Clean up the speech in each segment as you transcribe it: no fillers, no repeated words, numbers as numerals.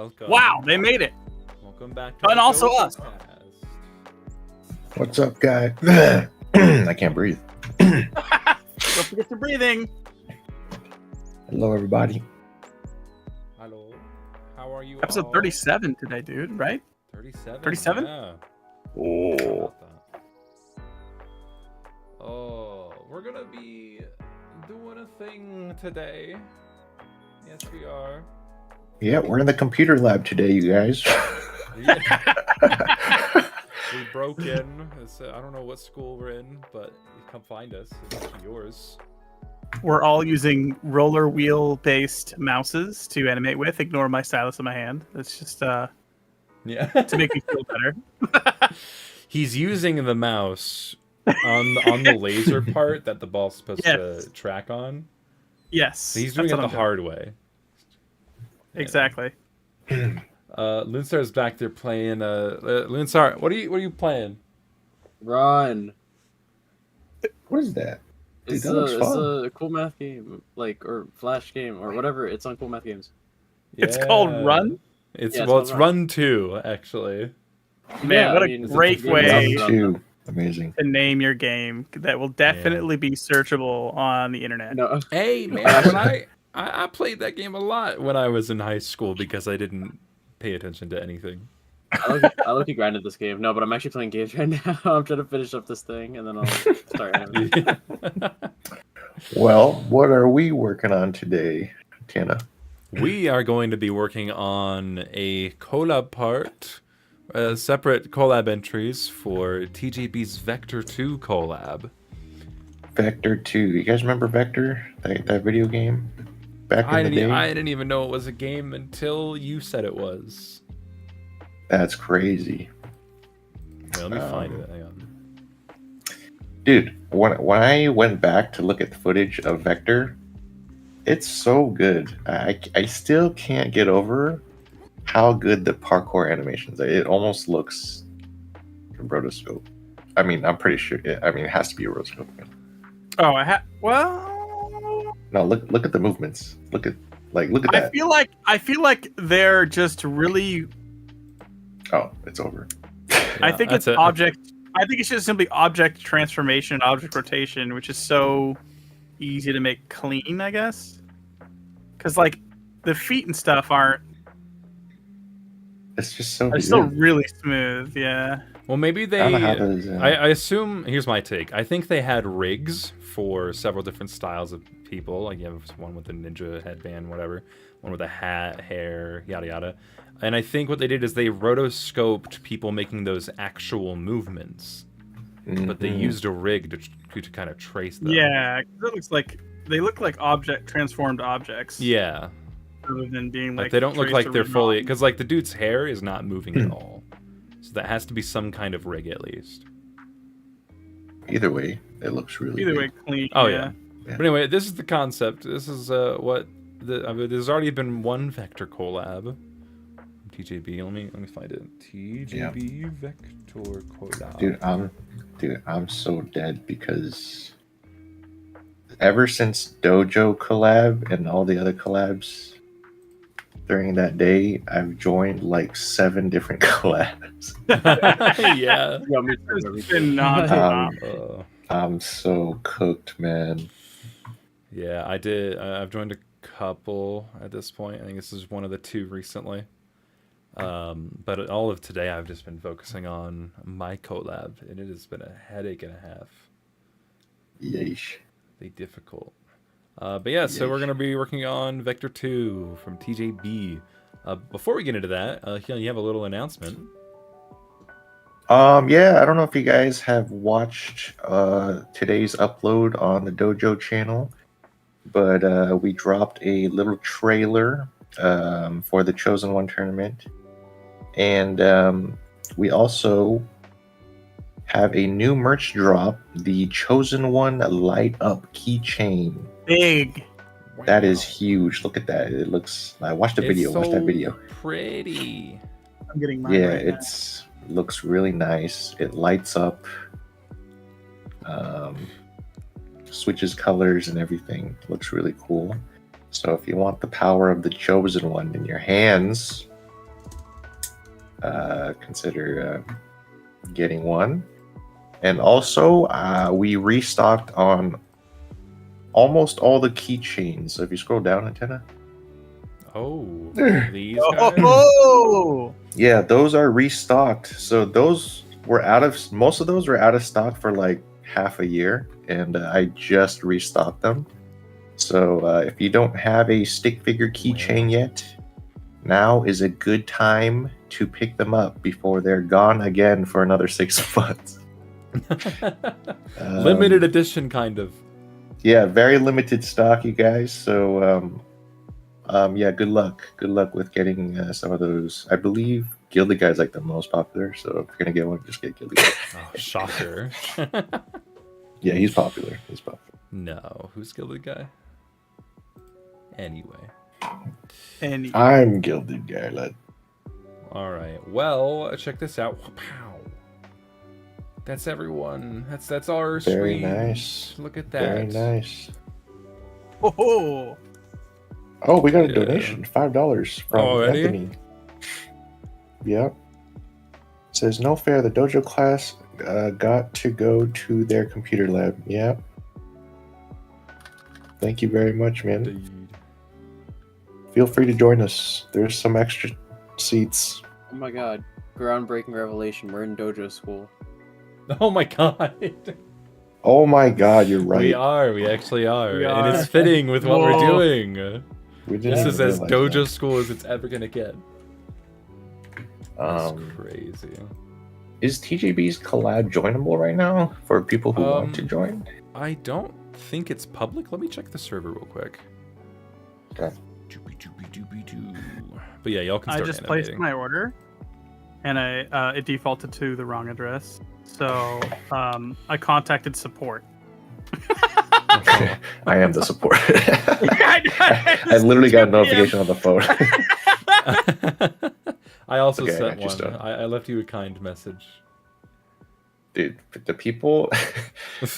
welcome. Wow, they made it. Welcome back to And the also us. Dojocast. What's up, guy? I can't breathe. Don't forget your breathing. Hello, everybody. Hello. How are you Episode all? 37 today, dude, right? 37? 37? Yeah. Oh, Oh, we're gonna be doing a thing today. Yes, we are. yeah, we're in the computer lab today, you guys. We broke in. I don't know what school we're in, but you come find us. It's yours. We're all using roller wheel based mouses to animate with. Ignore my stylus in my hand. It's just Yeah. to make me feel better. He's using the mouse on the laser part that the ball's supposed to track on. Yes. So he's doing it the hard way. Exactly. Lunsar's back there playing. Lunsar, what are you playing? Run. What is that? Dude, It's that looks fun. a cool math game, or flash game, or whatever. It's on cool math games. It's called Run? It's Yeah, it's Run 2, actually. Man, what a great way Round two. Amazing. to name your game that will definitely be searchable on the internet. No. Hey man, when I played that game a lot when I was in high school because I didn't pay attention to anything. I look grinded this game. No, but I'm actually playing games right now. I'm trying to finish up this thing, and then I'll start animating. Well, what are we working on today, Tana? We are going to be working on a collab part, separate collab entries for TGB's Vector 2 collab. Vector 2. You guys remember Vector? That video game? Back in the day? I didn't even know it was a game until you said it was. That's crazy. Yeah, let me find it. Hang on. Dude, when I went back to look at the footage of Vector, it's so good. I still can't get over how good the parkour animations are. It almost looks like a rotoscope. I mean, I'm pretty sure. It has to be a rotoscope. Oh, well, No, look at the movements. Look at that. I feel like they're just really. Oh, it's over. I think it's object. I think it's just simply object transformation and object rotation, which is so easy to make clean, I guess. Because like the feet and stuff aren't. It's just so. They're still really smooth, yeah. Well, maybe they. I assume. Here's my take. I think they had rigs for several different styles of people. Like you have one with a ninja headband, whatever. One with a hat, hair, yada yada. And I think what they did is they rotoscoped people making those actual movements, but they used a rig to kind of trace them. Yeah, it looks like they look like transformed objects. Yeah. Rather than being like they don't look like they're fully, because like the dude's hair is not moving at all, so that has to be some kind of rig at least. Either way, it looks really. Either way, clean. Oh yeah. But anyway, this is the concept. This is there's already been one Vector collab. TJB, let me find it. TJB Vector collab. Dude, I'm so dead because ever since Dojo collab and all the other collabs during that day, I've joined like 7 different collabs. Yeah. It's been non-stop. I'm so cooked, man. Yeah, I did. I've joined a couple at this point. I think this is one of the 2 recently. But all of today I've just been focusing on my collab, and it has been a headache and a half. Yeesh. They difficult. But yeah, so we're gonna be working on Vector 2 from TJB. Before we get into that, Hyun, you have a little announcement. Yeah, I don't know if you guys have watched today's upload on the Dojo channel, but we dropped a little trailer for the Chosen One tournament. And we also have a new merch drop, the Chosen One Light Up Keychain. Big. That is huge. Look at that. It looks. I watched the video. Watch that video. Pretty. I'm getting mine. Yeah, right it looks really nice. It lights up. Switches colors and everything. Looks really cool. So if you want the power of the Chosen One in your hands, consider getting one. And also, we restocked on almost all the keychains. So if you scroll down, Antenna. Oh, these guys? Oh! Yeah, those are restocked. So those were most of those were out of stock for like half a year, and I just restocked them. So if you don't have a stick figure keychain yet, now is a good time to pick them up before they're gone again for another 6 months. Limited edition, kind of. Yeah, very limited stock, you guys. So yeah, good luck. Good luck with getting some of those. I believe Gilded Guy's like the most popular. So if you're gonna get one, just get Gilded Guy. Oh, shocker. Yeah, he's popular. He's popular. No, who's Gilded Guy? Anyway. I'm Gilded Guy, lad. All right. Well, check this out. Pow. That's everyone. That's our Very stream. nice. Look at that. Very nice. Oh, We got a donation, $5 from Already? Anthony. Yep. It says no fair. The dojo class got to go to their computer lab. Yep. Thank you very much, man. Dude. Feel free to join us. There's some extra seats. Oh my god. Groundbreaking revelation. We're in dojo school. Oh my god. Oh my god, you're right. We actually are. We And are. it's fitting with what we're doing. We didn't This even is as realize dojo school as it's ever gonna get. That's that. crazy. Is TJB's collab joinable right now for people who want to join? I don't think it's public. Let me check the server real quick. Okay. But yeah, y'all can I start just animating. placed my order, and it defaulted to the wrong address. So I contacted support. I am the support. I I literally got a notification on the phone. I also Okay, I sent got you one. started. I left you a kind message. Dude, the people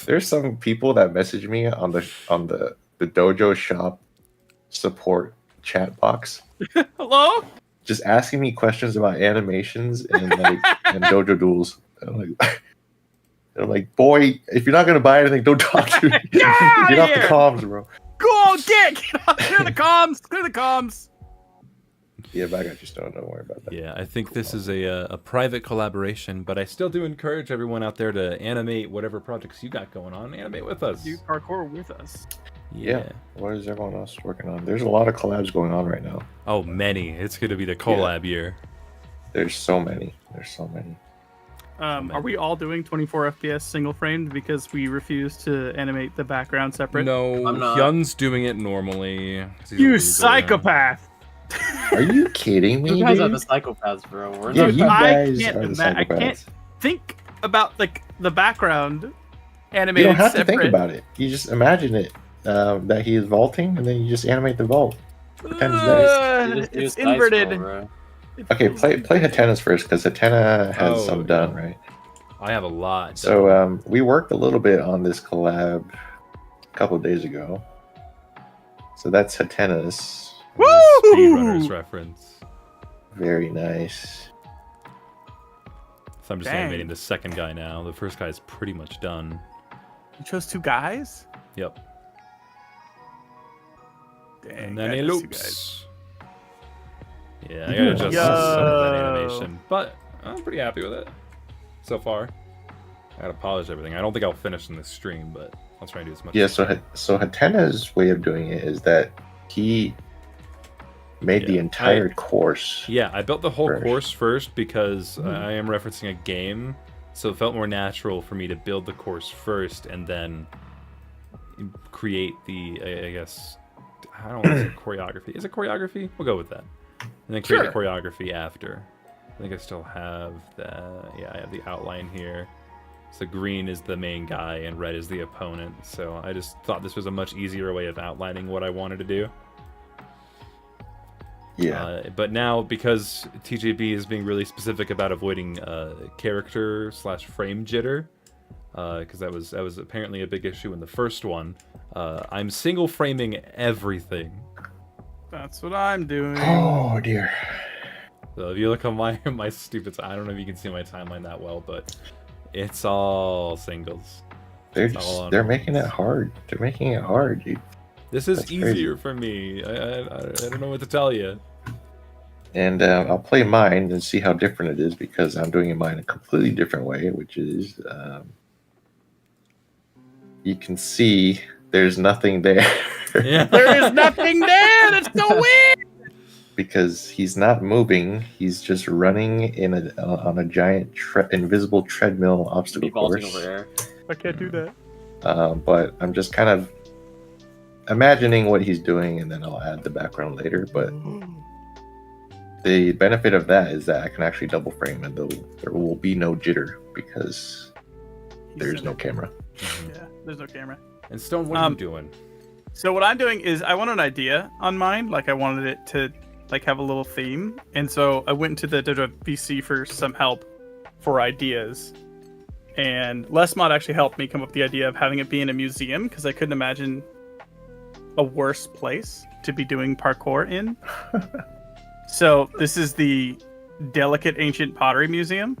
there's some people that message me on the dojo shop support chat box Hello? just asking me questions about animations and and dojo duels. I'm like, boy, if you're not gonna buy anything, don't talk to me. Get outta Get off the here! comms, bro. Go, Dick! Clear the comms! Clear the comms! Yeah, but I got you, Stone. Don't worry about that. Yeah, I think this is a private collaboration, but I still do encourage everyone out there to animate whatever projects you got going on. Animate with us. Do parkour with us. Yeah. What is everyone else working on? There's a lot of collabs going on right now. Oh, many. It's going to be the collab year. There's so many. There's so many. Are we all doing 24 FPS single framed because we refuse to animate the background separate? No, I'm not. Hyun's doing it normally. 'cause he's a You loser. psychopath! Are you kidding me, You guys are dude? the psychopaths, bro. We're Yeah, not. you guys I can't are the I can't psychopaths. think about like the background You animated don't have separate. to think about it. You just imagine it. That he is vaulting, and then you just animate the vault. Pretend it's there. You just use It's dice inverted. roll, bro. Okay, play Hatena's first, because Hatena has Oh, some done, right? I have a lot. done. So we worked a little bit on this collab a couple of days ago. So that's Hatena's. Speedrunners Woo! reference. Very nice. So I'm just Dang. animating the second guy now. The first guy's pretty much done. You chose two guys? Yep. Dang, And then I he chose two guys. loops. Yeah, I gotta adjust some of that animation. But I'm pretty happy with it so far. I gotta polish everything. I don't think I'll finish in this stream, but I'll try and do as much Yeah, as I so Hatena's way of doing it is that he made the Yeah, entire course. Yeah, I built the whole First. course first because I am referencing a game, so it felt more natural for me to build the course first and then create the, I guess, I don't want to say choreography. Is it choreography? We'll go with that. And then create the choreography after. I think I still have that. Yeah, I have the outline here. So green is the main guy and red is the opponent. So I just thought this was a much easier way of outlining what I wanted to do. Yeah. But now, because TJB is being really specific about avoiding character / frame jitter, because that was apparently a big issue in the first one, I'm single framing everything. That's what I'm doing. Oh dear. So if you look on my stupid, I don't know if you can see my timeline that well, but it's all singles. They're making it hard. They're making it hard, dude. This is easier for me. I don't know what to tell you. And I'll play mine and see how different it is because I'm doing mine a completely different way, which is you can see there's nothing there. Yeah. There is nothing there. That's so weird. Because he's not moving, he's just running on a giant invisible treadmill obstacle course. Over there. I can't do that. But I'm just kind of imagining what he's doing, and then I'll add the background later. But the benefit of that is that I can actually double frame, and there will be no jitter because there's no camera. Yeah, there's no camera. And Stone, what are you doing? So what I'm doing is I want an idea on mine. Like I wanted it to like have a little theme, and so I went into the Dojo VC for some help for ideas. And LessMod actually helped me come up with the idea of having it be in a museum because I couldn't imagine a worse place to be doing parkour in. So this is the Delicate Ancient Pottery Museum.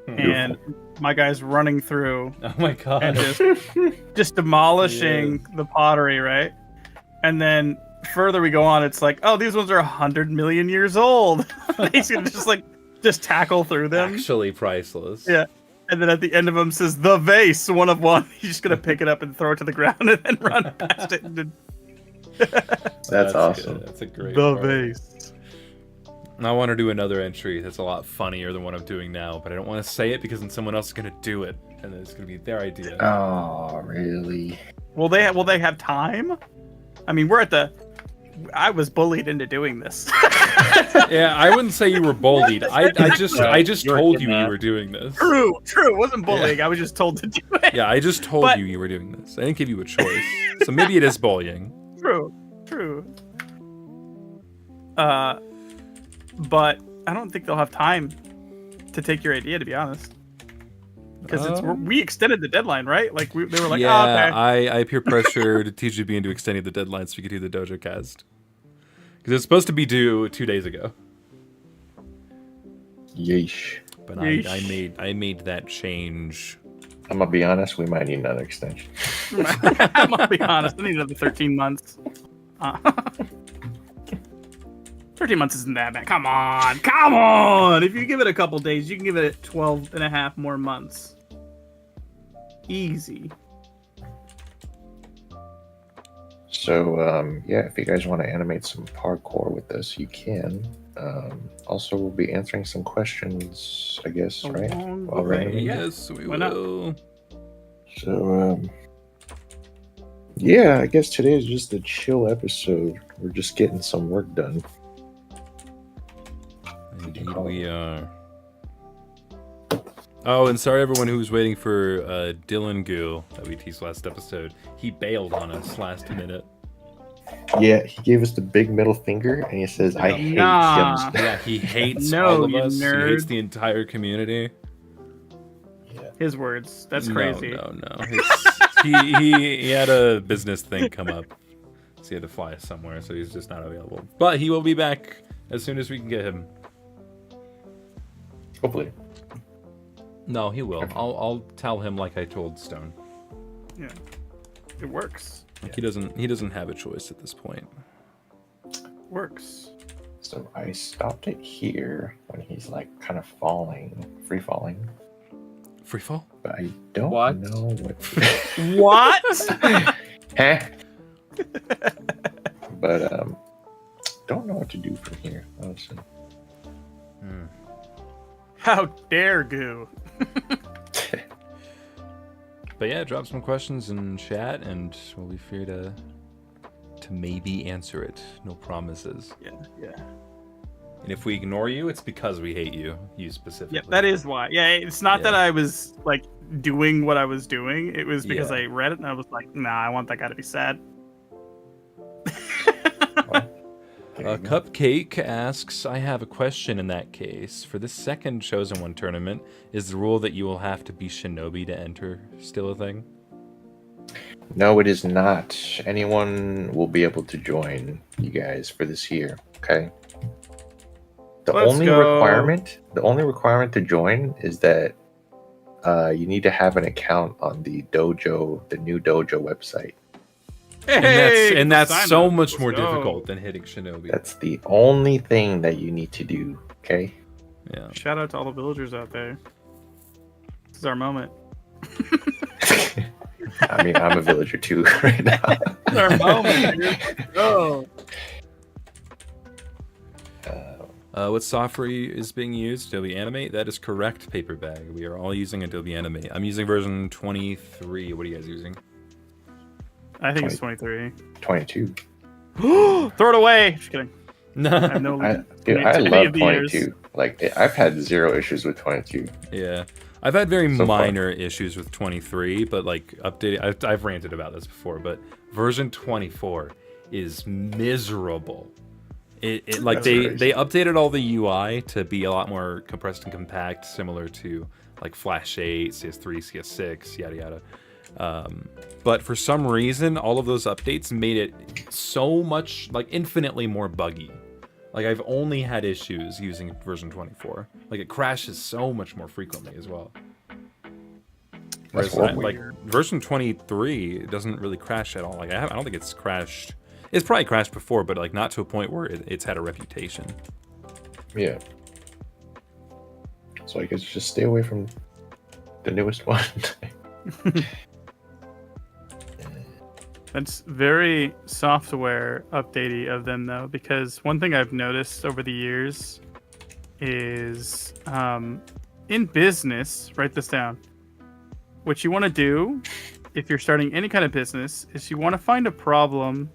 And my guy's running through. Oh my god! And just demolishing the pottery, right? And then further we go on, it's like, oh, these ones are 100 million years old. He's gonna just tackle through them. Actually priceless. Yeah. And then at the end of them says the vase, one of one. He's just gonna pick it up and throw it to the ground and then run past it. That's awesome. Good. That's a great The part. vase. I want to do another entry that's a lot funnier than what I'm doing now, but I don't want to say it because then someone else is going to do it, and then it's going to be their idea. Oh, really? Will they have time? I mean, I was bullied into doing this. Yeah, I wouldn't say you were bullied. I just told you you were doing this. True. It wasn't bullying. Yeah. I was just told to do it. Yeah, I just told you were doing this. I didn't give you a choice. So maybe it is bullying. True. But I don't think they'll have time to take your idea, to be honest. Because we extended the deadline, right? Like they were like, yeah, oh, okay. I peer pressure to TGB into extending the deadline so we could do the Dojocast. Because it's supposed to be due 2 days ago. Yeesh. But I made that change. I'm gonna be honest, we might need another extension. I'm gonna be honest, I need another 13 months. 13 months isn't that bad. Come on! If you give it a couple days, you can give it 12 and a half more months. Easy. So, yeah, if you guys want to animate some parkour with us, you can. Also, we'll be answering some questions, I guess, right? All right. Yes, we will. So, yeah, I guess today is just a chill episode. We're just getting some work done. Indeed we are. Oh, and sorry everyone who was waiting for Dylan Goo that we teased last episode. He bailed on us last minute. Yeah, he gave us the big middle finger and he says, I hate Nah. Yeah, he hates No, all of you us. nerd. He hates the entire community. Yeah. His words. That's crazy. No. He had a business thing come up. So he had to fly somewhere, so he's just not available. But he will be back as soon as we can get him. Hopefully. No, he will. I'll tell him like I told Stone. Yeah. It works. Like he doesn't have a choice at this point. Works. So I stopped it here when he's like kind of free falling. Free fall? But I don't know what. What? Huh? But don't know what to do from here, honestly. How dare Goo? But yeah, drop some questions in chat, and we'll be free to maybe answer it. No promises. Yeah. And if we ignore you, it's because we hate you specifically. Yeah, that is why. Yeah, it's not that I was like doing what I was doing. It was because I read it and I was like, nah, I want that guy to be sad. Cupcake asks, I have a question in that case. For this second Chosen One tournament, is the rule that you will have to be Shinobi to enter still a thing? No, it is not. Anyone will be able to join you guys for this year, okay? The only requirement to join is that you need to have an account on the Dojo, the new Dojo website. And that's so much more difficult than hitting Shinobi. That's the only thing that you need to do. Okay. Yeah. Shout out to all the villagers out there. This is our moment. I mean, I'm a villager too right now. This is our moment, dude. Oh. What software is being used? Adobe Animate? That is correct, Paperbag. We are all using Adobe Animate. I'm using version 23. What are you guys using? I think it's 23. 22. Throw it away! Just kidding. No. I love 22. Like, I've had zero issues with 22. Yeah. I've had very minor issues with 23, but like updating, I've ranted about this before, but version 24 is miserable. They updated all the UI to be a lot more compressed and compact, similar to like Flash 8, CS3, CS6, yada yada. But for some reason, all of those updates made it so much, like, infinitely more buggy. Like, I've only had issues using version 24. Like, it crashes so much more frequently as well. Whereas, like, version 23 doesn't really crash at all. Like, I don't think it's crashed. It's probably crashed before, but like not to a point where it's had a reputation. Yeah. So I guess just stay away from the newest one. That's very software updatey of them, though, because one thing I've noticed over the years is in business, write this down. What you want to do if you're starting any kind of business is you want to find a problem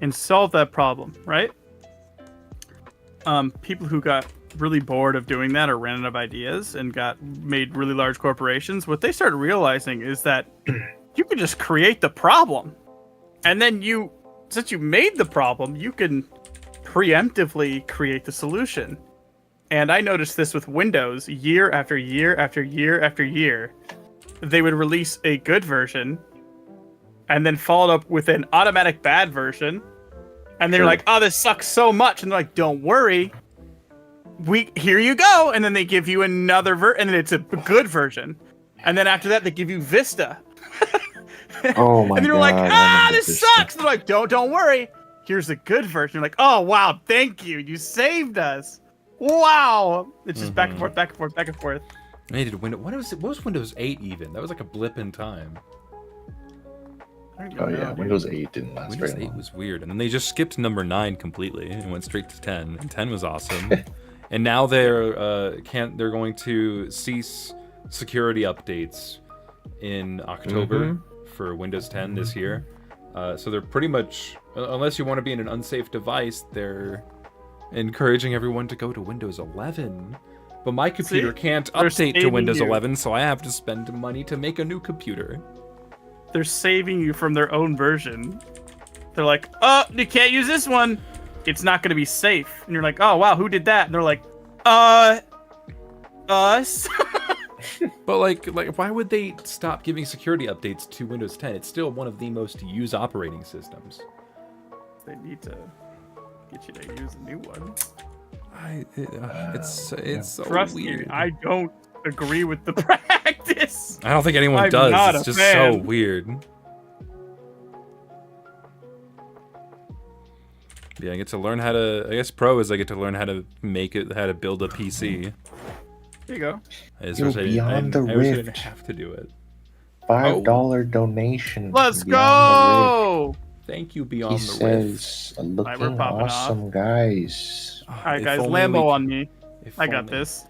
and solve that problem, right? People who got really bored of doing that or ran out of ideas and made really large corporations, what they started realizing is that you can just create the problem. And then since you made the problem, you can preemptively create the solution. And I noticed this with Windows year after year after year after year. They would release a good version and then followed up with an automatic bad version. And they're like, oh, this sucks so much. And they're like, don't worry. Here you go. And then they give you another and then it's a good version. And then after that, they give you Vista. Oh my god. And you're like, this sucks. And they're like, don't worry. Here's a good version. You're like, oh, wow, thank you. You saved us. Wow. It's just back and forth, back and forth, back and forth. What was Windows 8 even? That was like a blip in time. Oh yeah, Windows 8 didn't last very long. Windows 8 was weird, and then they just skipped number 9 completely and went straight to 10. And 10 was awesome. And now they're going to cease security updates in October for Windows 10 this year. So they're pretty much, unless you want to be in an unsafe device, they're encouraging everyone to go to Windows 11. But my computer can't update to Windows 11, so I have to spend money to make a new computer. They're saving you from their own version. They're like, oh, you can't use this one. It's not going to be safe. And you're like, oh, wow, who did that? And they're like, us. But like, why would they stop giving security updates to Windows 10? It's still one of the most used operating systems. They need to get you to use a new one. It's so Trust weird. Me, I don't agree with the practice. I don't think anyone does. It's just so weird. Yeah, I get to learn how to. I guess pro is I get to learn how to build a PC. There you go. I didn't have to do it. $5 donation. Let's go. Thank you, Beyond he the Rift. Says, looking awesome, guys. All right, guys, Lambo on me. I got this.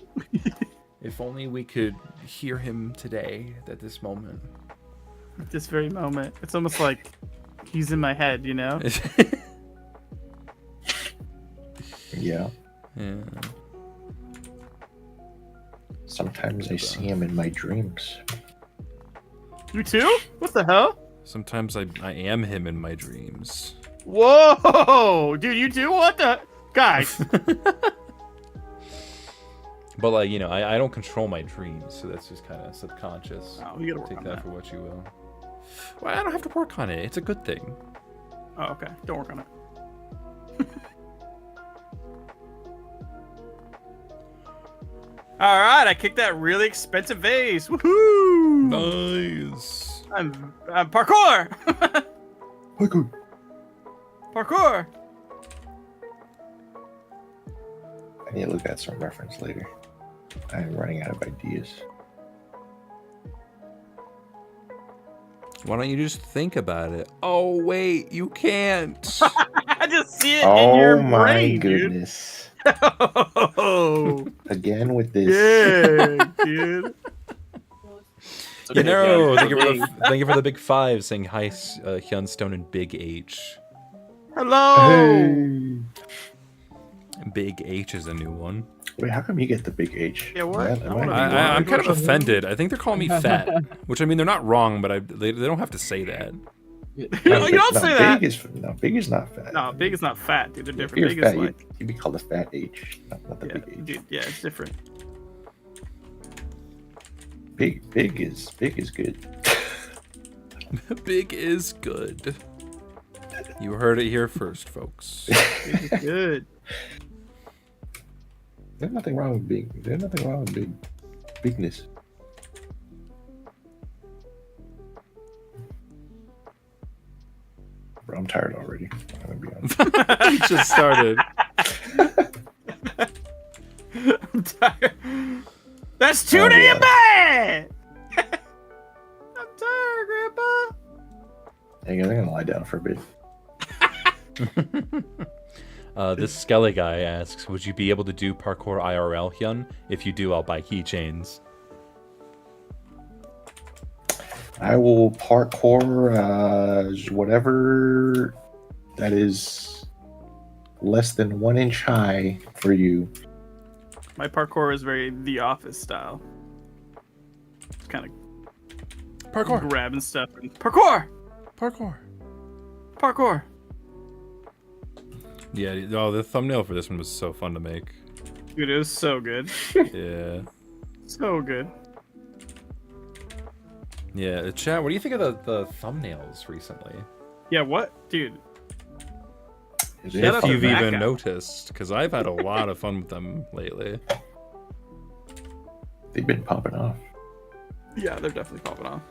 If only we could hear him today, at this moment. At this very moment. It's almost like he's in my head, you know? Yeah. Yeah. Sometimes I see him in my dreams. You too? What the hell? Sometimes I am him in my dreams. Whoa! Dude, you too? What the? Guys! But like, you know, I don't control my dreams, so that's just kind of subconscious. Oh, you gotta work Take on that that for what you will. Well, I don't have to work on it. It's a good thing. Oh, okay. Don't work on it. All right, I kicked that really expensive vase. Woohoo! Nice. I'm parkour. Parkour. Parkour. I need to look at some reference later. I am running out of ideas. Why don't you just think about it? Oh wait, you can't. I just see it in your brain, my goodness. Dude. Oh, Again with this. yeah, dude. You know, thank you for the big 5 saying hi, Hyun, Stone, and Big H. Hello. Hey. Big H is a new one. Wait, how come you get the big H? Yeah, what? I'm kind of offended. I think they're calling me fat, which I mean they're not wrong, but they don't have to say that. You don't say that. Big is not fat. No, big is not fat, dude. They're different. You're Big fat, is like you'd be called a fat H, not the big H. dude. Yeah, it's different. Big is good. Big is good. You heard it here first, folks. Big is good. There's nothing wrong with big. There's nothing wrong with bigness. Bro, I'm tired already. I'm gonna be honest. You just started. I'm tired. That's 2 day in bed. I'm tired, Grandpa. Hang on, I'm gonna lie down for a bit. This Skelly guy asks, would you be able to do parkour IRL, Hyun? If you do, I'll buy keychains. I will parkour whatever that is less than 1 inch high for you. My parkour is very The Office style. It's kind of Parkour. grabbing stuff. Parkour! Parkour. Parkour! Yeah, oh, the thumbnail for this one was so fun to make. Dude, it was so good. Yeah. So good. Yeah, chat, what do you think of the thumbnails recently? Yeah, what? Dude. Is Shout out If to you've that even guy. noticed, because I've had a lot of fun with them lately. They've been popping off. Yeah, they're definitely popping off.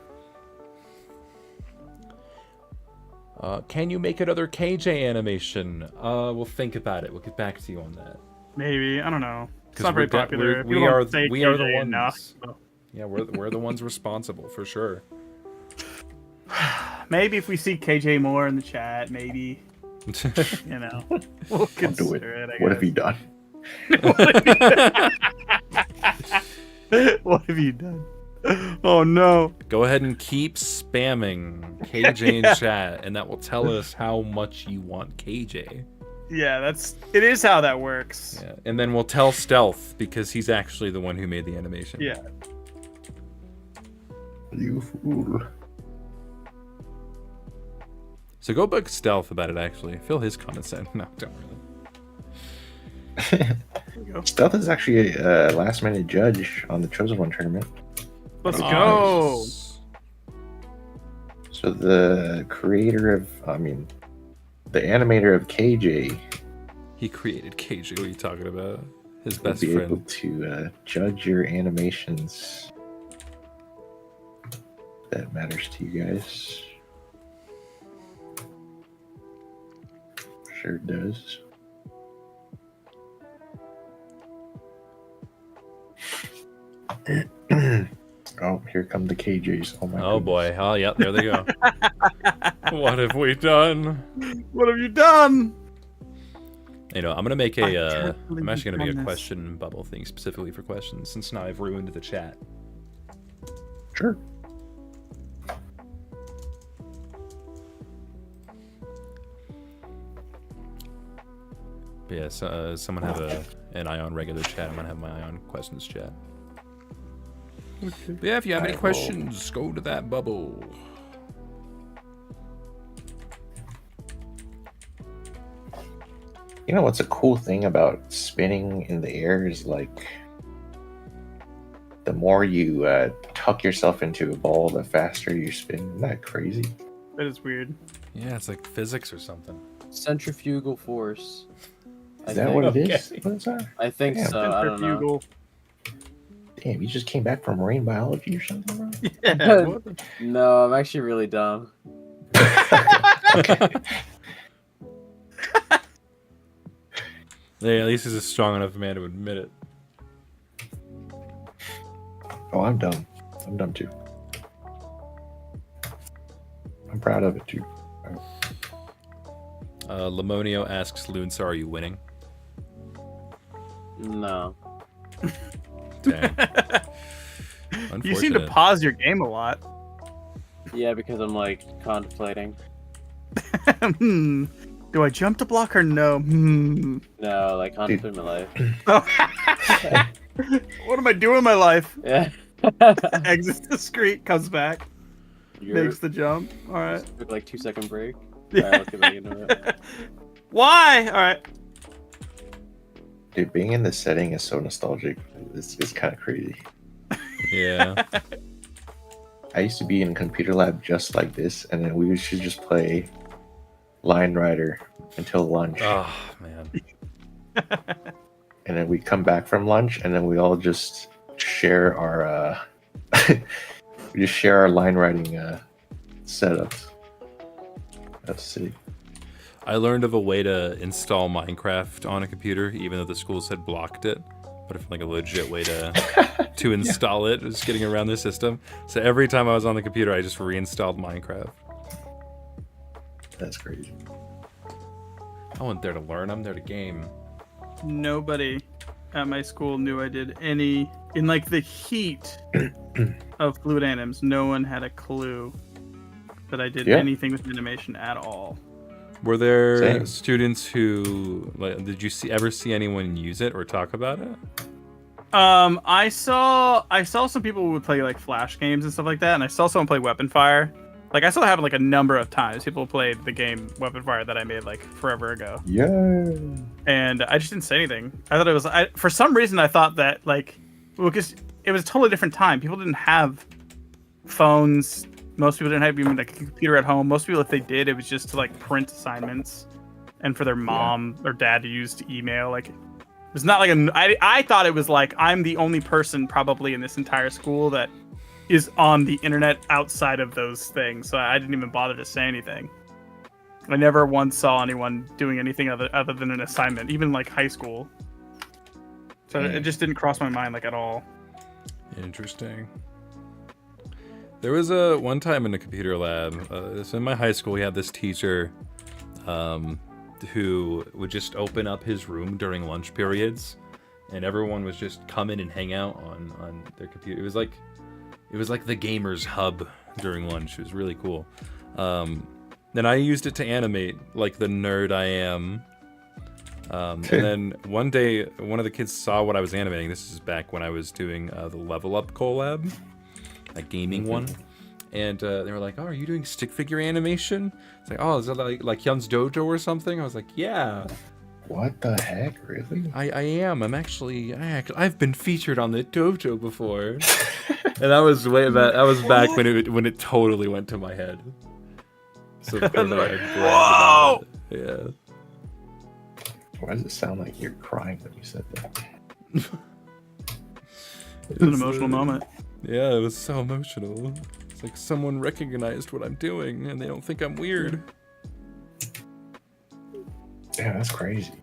Can you make another KJ animation? We'll think about it. We'll get back to you on that. Maybe. I don't know. It's 'Cause not very we're de- popular. we're- People we are- don't say we are the KJ ones. enough, so. Yeah, we're the ones responsible for sure. Maybe if we see KJ more in the chat, maybe. You know. We'll I'll do consider it. it, I What have guess. you done? What have you done? Oh no. Go ahead and keep spamming KJ in chat, and that will tell us how much you want KJ. Yeah, it is how that works. Yeah, and then we'll tell Stealth because he's actually the one who made the animation. Yeah. You fool. So go bug Stealth about it. Actually, fill his comments in. No, don't really. There we go. Stealth is actually a last minute judge on the Chosen One tournament. Let's go. Nice. So the the animator of KJ He created KJ. What are you talking about? His will best be able friend. to judge your animations. That matters to you guys. Sure does. Oh, here come the KJs. Oh my Oh goodness. boy. Oh yeah, there they go. What have we done? What have you done? You know, I'm gonna make I a. can't believe I'm actually gonna you've make a done this. question bubble thing specifically for questions, since now I've ruined the chat. Sure. But yeah, so, someone have an eye on regular chat. I'm gonna have my eye on questions chat. But yeah, if you have any I will. questions, go to that bubble. You know what's a cool thing about spinning in the air is like the more you tuck yourself into a ball, the faster you spin. Isn't that crazy? That is weird. Yeah, it's like physics or something. Centrifugal force. Is that what it is? What is that? I think Damn. so. I don't know. Centrifugal. Damn, you just came back from marine biology or something, bro? Yeah. What the... No, I'm actually really dumb. Yeah, at least he's a strong enough man to admit it. Oh, I'm dumb. I'm dumb too. I'm proud of it too. Lamonio asks Lunsa, are you winning? No. Dang. You seem to pause your game a lot. Yeah, because I'm like contemplating. Do I jump to block or no? No, like contemplate my life. What am I doing in my life? Yeah. Exits the street, comes back, makes the jump. All right. Took like 2-second break. Yeah. Alright, let's get back into it. Why? All right. Dude, being in this setting is so nostalgic. It's kind of crazy. Yeah. I used to be in computer lab just like this, and then we should just play Line Rider until lunch. Oh, man. And then we come back from lunch, and then we all just share our we just share our line writing setups. That's sick. I learned of a way to install Minecraft on a computer, even though the schools had blocked it. But I feel like a legit way to install it was getting around the system. So every time I was on the computer, I just reinstalled Minecraft. That's crazy. I wasn't there to learn. I'm there to game. Nobody at my school knew I did any in like the heat of fluid anims. No one had a clue that I did anything with animation at all. Were there students who did you ever see anyone use it or talk about it? I saw some people who would play like Flash games and stuff like that, and I saw someone play Weapon Fire. Like I saw it happen like a number of times. People played the game Weapon Fire that I made like forever ago. Yeah. And I just didn't say anything. I thought it was for some reason I thought that like because it was a totally different time. People didn't have phones. Most people didn't have even like a computer at home. Most people, if they did, it was just to like print assignments and for their mom or dad to use to email. Like it was not like I thought it was like I'm the only person probably in this entire school that is on the internet outside of those things. So I didn't even bother to say anything. I never once saw anyone doing anything other than an assignment, even like high school. So it just didn't cross my mind like at all. Interesting. There was a one time in the computer lab. So in my high school, we had this teacher who would just open up his room during lunch periods, and everyone was just come in and hang out on their computer. It was like the gamers hub during lunch. It was really cool. Then I used it to animate like the nerd I am. And then one day, one of the kids saw what I was animating. This is back when I was doing the Level Up Collab, a gaming one. And they were like, "Oh, are you doing stick figure animation?" It's like, "Oh, is that like Hyun's Dojo or something?" I was like, "Yeah." What the heck, really? I am. I've been featured on the Dojo before. And that was way back. That was back when it totally went to my head. So of course I bragged about it. Yeah. Why does it sound like you're crying when you said that? It's an emotional moment. Yeah, it was so emotional. It's like someone recognized what I'm doing and they don't think I'm weird. Yeah, that's crazy.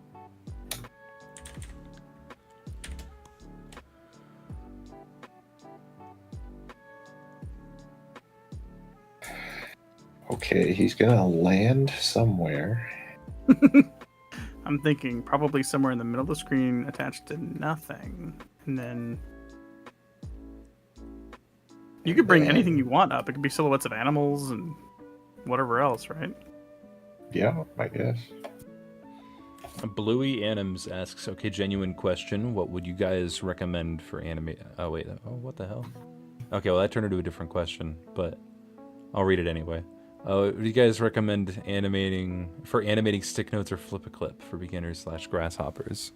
Okay, he's gonna land somewhere. I'm thinking probably somewhere in the middle of the screen attached to nothing. And then you could bring anything you want up. It could be silhouettes of animals and whatever else, right? Yeah, I guess. Bluey Anims asks, okay, genuine question. What would you guys recommend for animate? Oh, wait. Oh, what the hell? Okay, well, that turned into a different question, but I'll read it anyway. Do you guys recommend animating stick notes or flip a clip for beginners / grasshoppers?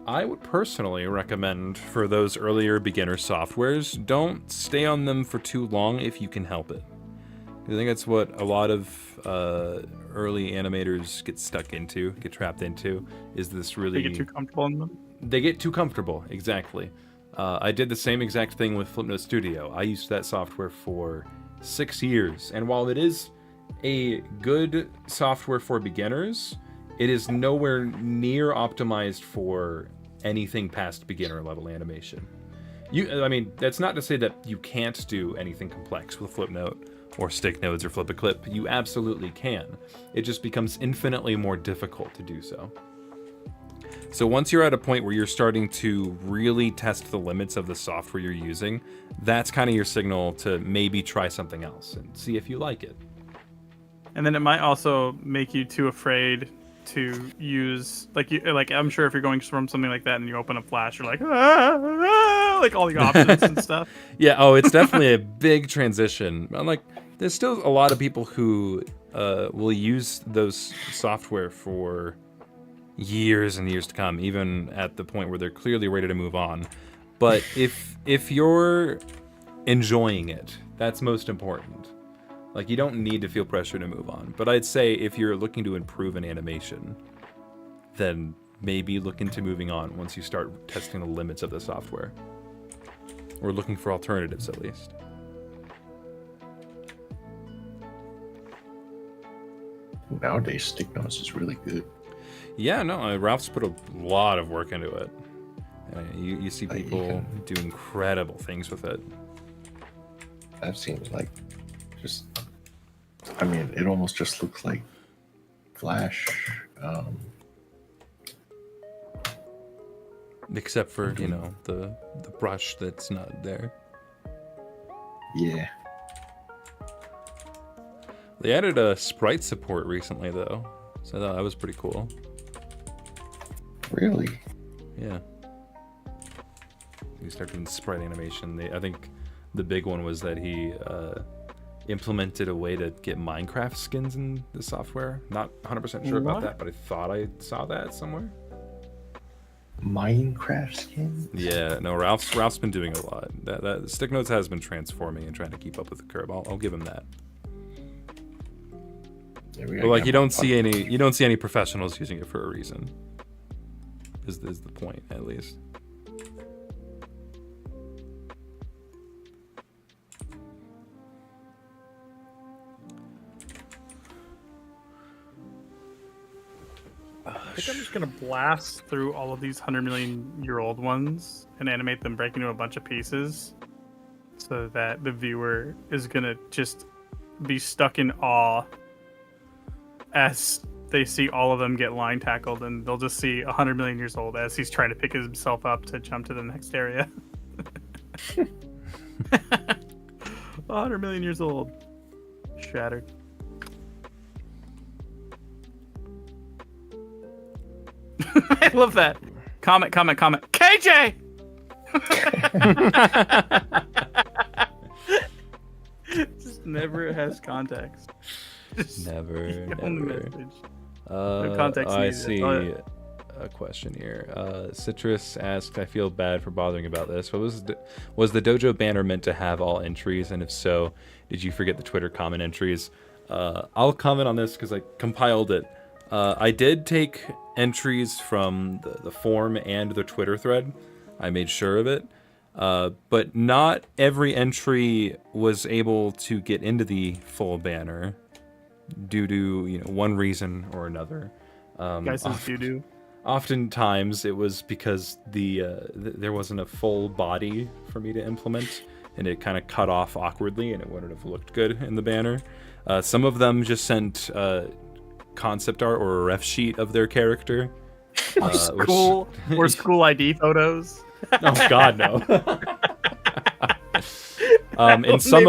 I would personally recommend for those earlier beginner softwares, don't stay on them for too long if you can help it. I think that's what a lot of early animators get trapped into, is this really... They get too comfortable in them? they get too comfortable. Exactly. I did the same exact thing with Flipnote Studio. I used that software for 6 years, and while it is a good software for beginners, it is nowhere near optimized for anything past beginner level animation. I mean, that's not to say that you can't do anything complex with Flipnote or stick nodes or flip a clip. You absolutely can. It just becomes infinitely more difficult to do so. So once you're at a point where you're starting to really test the limits of the software you're using, that's kind of your signal to maybe try something else and see if you like it. And then it might also make you too afraid to use, like I'm sure if you're going from something like that and you open up Flash, you're like, like all the options and stuff. Yeah, oh, it's definitely a big transition. Like, there's still a lot of people who will use those software for years and years to come, even at the point where they're clearly ready to move on. But if you're enjoying it, that's most important. Like, you don't need to feel pressure to move on. But I'd say if you're looking to improve an animation, then maybe look into moving on once you start testing the limits of the software. Or looking for alternatives, at least. Nowadays, stick notes is really good. Yeah, no, Ralph's put a lot of work into it. You see people do incredible things with it. I've seen, like, just... I mean, it almost just looks like Flash. Except for, you know, the brush that's not there. Yeah. They added a sprite support recently, though. So I thought that was pretty cool. Really? Yeah. He started doing sprite animation. I think the big one was that he implemented a way to get Minecraft skins in the software. Not 100% sure about that, but I thought I saw that somewhere. Minecraft skins? Yeah, no, Ralph's been doing a lot. That Stick Notes has been transforming and trying to keep up with the curve. I'll give him that. But like, you don't see any professionals using it for a reason. Is the point, at least. I think I'm just gonna blast through all of these 100-million-year-old ones and animate them break into a bunch of pieces, so that the viewer is gonna just be stuck in awe as they see all of them get line tackled, and they'll just see 100 million years old as he's trying to pick himself up to jump to the next area. 100 million years old. Shattered. I love that. Comment. KJ! Just never has context. Never. No context I needed. see a question here. Citrus asked, I feel bad for bothering about this. Was the Dojo banner meant to have all entries? And if so, did you forget the Twitter comment entries? I'll comment on this because I compiled it. I did take entries from the forum and the Twitter thread. I made sure of it. But not every entry was able to get into the full banner due to one reason or another. Guys, doo-doo. Oftentimes it was because there wasn't a full body for me to implement, and it kind of cut off awkwardly, and it wouldn't have looked good in the banner. Some of them just sent concept art or a ref sheet of their character. School or school ID photos. Oh God, no. And some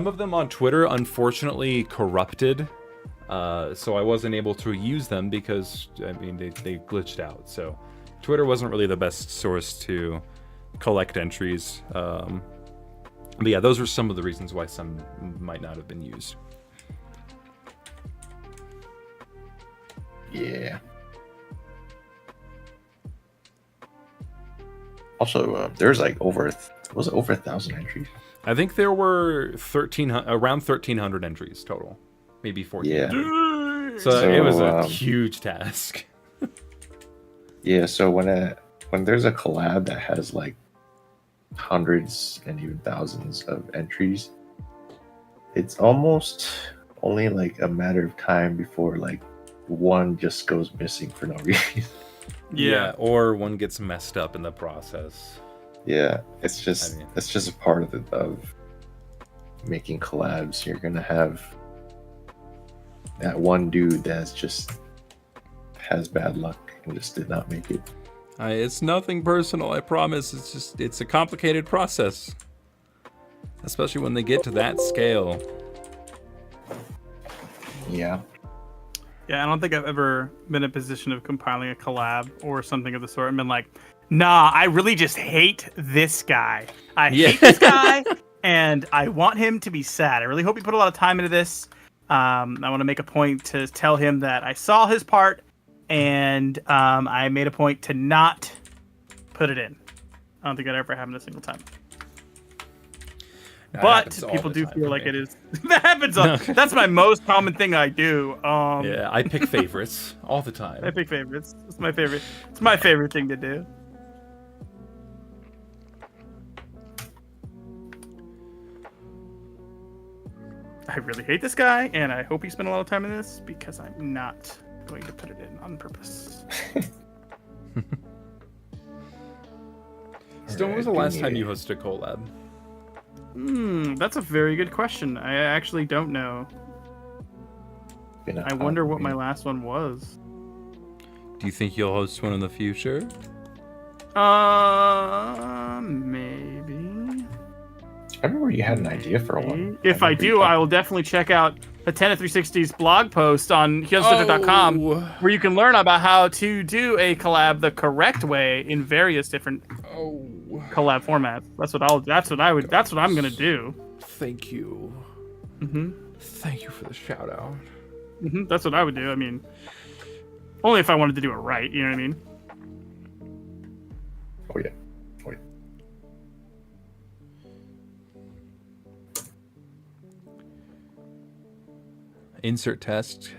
of them on Twitter unfortunately corrupted, so I wasn't able to use them because they glitched out. So Twitter wasn't really the best source to collect entries. But yeah, those were some of the reasons why some might not have been used. Yeah. Also, there's like over 1,000 entries. I think there were around 1,300 entries total, maybe 1,400. Yeah. So it was a huge task. Yeah, so when there's a collab that has like hundreds and even thousands of entries, it's almost only like a matter of time before like one just goes missing for no reason. Yeah, or one gets messed up in the process. Yeah, it's just a part of making collabs. You're gonna have that one dude that's just has bad luck and just did not make it. It's nothing personal, I promise. It's a complicated process, especially when they get to that scale. Yeah. Yeah, I don't think I've ever been in a position of compiling a collab or something of the sort and been like, nah, I really just hate this guy. I hate this guy, and I want him to be sad. I really hope he put a lot of time into this. I want to make a point to tell him that I saw his part, and I made a point to not put it in. I don't think that ever happened a single time. But people do feel like it is. That happens. That's my most common thing I do. Yeah, I pick favorites all the time. I pick favorites. It's my favorite. It's my favorite thing to do. I really hate this guy, and I hope he spent a lot of time in this because I'm not going to put it in on purpose. Stone, when was the last time you hosted a collab? That's a very good question. I actually don't know. I wonder what my last one was. Do you think you'll host one in the future? Maybe. I remember you had an idea for one. If I do, I will definitely check out the 10 at 360's blog post on hyunstudio.com, where you can learn about how to do a collab the correct way in various different collab formats. That's what I'm gonna do. Thank you. Thank you for the shout out. That's what I would do. I mean, only if I wanted to do it right. You know what I mean? Oh yeah. Insert text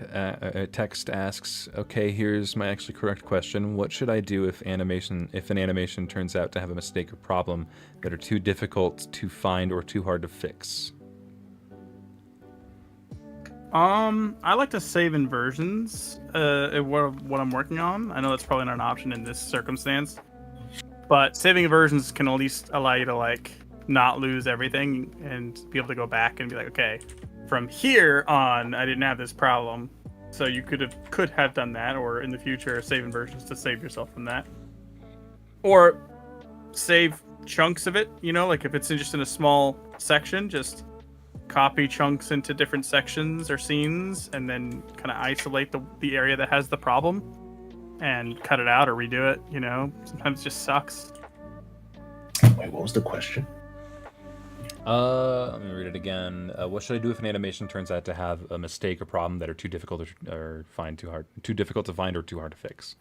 asks, okay, here's my actually correct question. What should I do if an animation turns out to have a mistake or problem that are too difficult to find or too hard to fix? I like to save inversions. What I'm working on. I know that's probably not an option in this circumstance, but saving inversions can at least allow you to like not lose everything and be able to go back and be like, okay, from here on, I didn't have this problem. So you could have done that, or in the future, save inversions to save yourself from that, or save chunks of it. You know, like if it's just in a small section, just copy chunks into different sections or scenes, and then kind of isolate the area that has the problem, and cut it out or redo it. You know, sometimes it just sucks. Wait, what was the question? Let me read it again. What should I do if an animation turns out to have a mistake or problem that are too difficult to find or too hard to fix?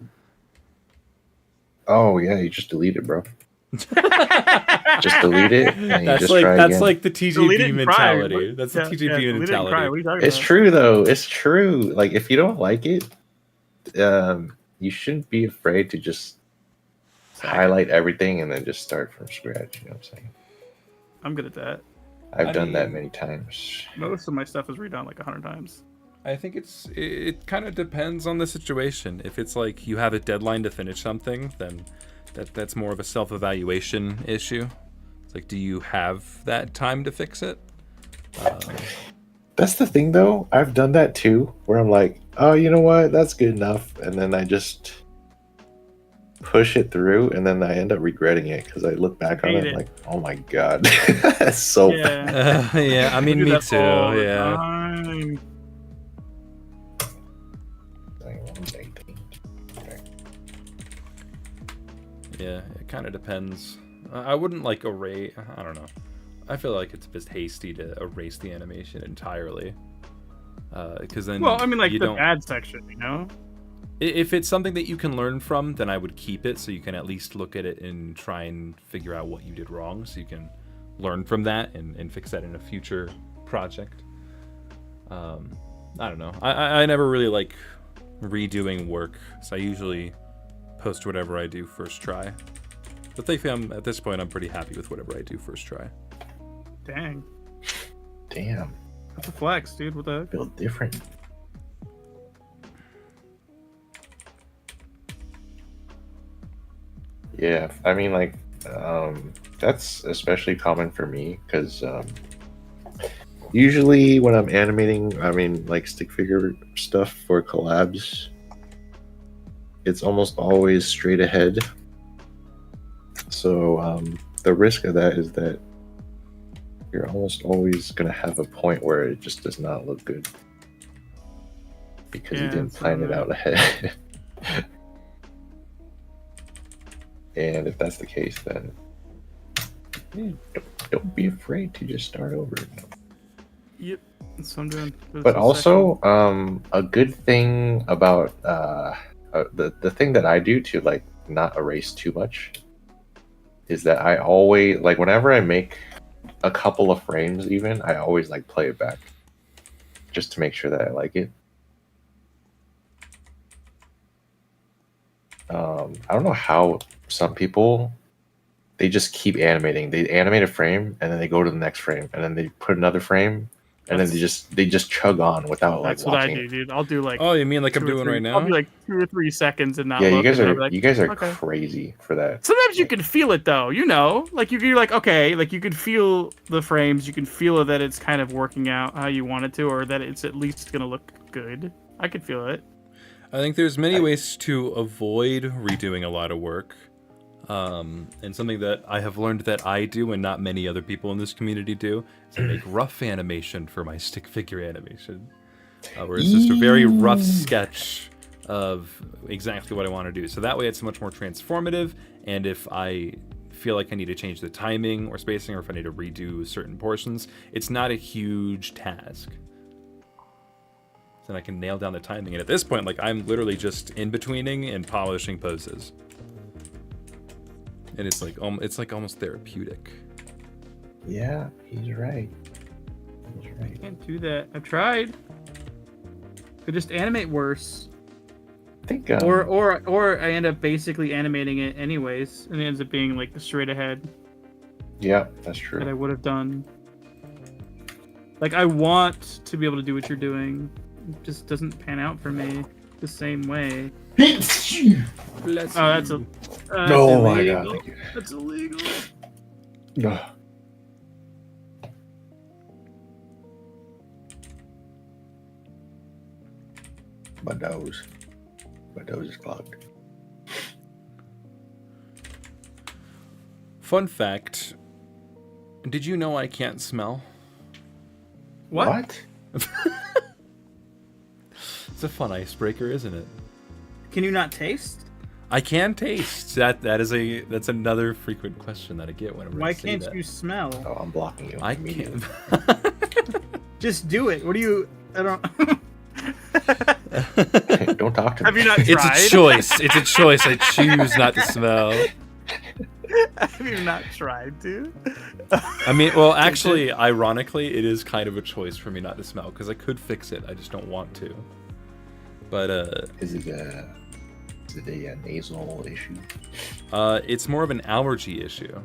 Oh yeah, you just delete it, bro. Just delete it. And that's you just try again. like the TJP mentality. That's the TJP mentality. It's true though. It's true. Like if you don't like it, you shouldn't be afraid to just highlight everything and then just start from scratch. You know what I'm saying? I'm good at that. I've done that many times. Most of my stuff is redone like 100 times. I think it kind of depends on the situation. If it's like you have a deadline to finish something, then that's more of a self-evaluation issue. It's like, do you have that time to fix it? That's the thing, though. I've done that too, where I'm like, oh, you know what? That's good enough. And then I just push it through, and then I end up regretting it because I look back on it like, oh my god, that's so bad. Yeah, I mean, me too. Yeah. Yeah, it kind of depends. I wouldn't like erase. I don't know. I feel like it's just hasty to erase the animation entirely. Because then. Well, I mean, like the bad section, you know. If it's something that you can learn from, then I would keep it so you can at least look at it and try and figure out what you did wrong, so you can learn from that and fix that in a future project. I don't know. I never really like redoing work, so I usually post whatever I do first try. But thankfully, at this point, I'm pretty happy with whatever I do first try. Dang. Damn. That's a flex, dude. What the heck? Feel different. Yeah, I mean, like, that's especially common for me because usually when I'm animating, I mean, like stick figure stuff for collabs, it's almost always straight ahead. So the risk of that is that you're almost always going to have a point where it just does not look good because you didn't plan it out ahead. And if that's the case, then don't be afraid to just start over. Yep, that's what I'm doing. But also, a good thing about the thing that I do to like not erase too much is that I always like whenever I make a couple of frames, even I always like play it back just to make sure that I like it. I don't know how some people they just keep animating. They animate a frame and then they go to the next frame and then they put another frame and then they just chug on without like watching. That's what I do, dude. I'll do like. Oh, you mean like I'm doing right now? I'll do like 2 or 3 seconds and not. Yeah, look, you guys are okay. crazy for that. Sometimes you can feel it though, you know, like you're like okay, like you can feel the frames, you can feel that it's kind of working out how you want it to, or that it's at least gonna look good. I could feel it. I think there's many ways to avoid redoing a lot of work. And something that I have learned that I do and not many other people in this community do is I make rough animation for my stick figure animation. Where it's just a very rough sketch of exactly what I want to do. So that way it's much more transformative, and if I feel like I need to change the timing or spacing, or if I need to redo certain portions, it's not a huge task. Then I can nail down the timing. And at this point, like I'm literally just in-betweening and polishing poses. And it's like almost therapeutic. Yeah, he's right. He's right. I can't do that. I've tried. Could just animate worse. I think or I end up basically animating it anyways, and it ends up being like the straight ahead. Yeah, that's true. That I would have done. Like I want to be able to do what you're doing. It just doesn't pan out for me the same way. Bless that's a. Oh my god! Thank you. That's illegal. No. My nose is clogged. Fun fact: did you know I can't smell? What? It's a fun icebreaker, isn't it? Can you not taste? I can taste. That's another frequent question that I get whenever Why I say can't that. you smell? Oh, I'm blocking you. I can't. Just do it. What do you? I don't. Don't talk to me. Have you not tried? It's a choice. It's a choice. I choose not to smell. Have you not tried to? I mean, well, actually, ironically, it is kind of a choice for me not to smell because I could fix it. I just don't want to. But is it a nasal issue? It's more of an allergy issue.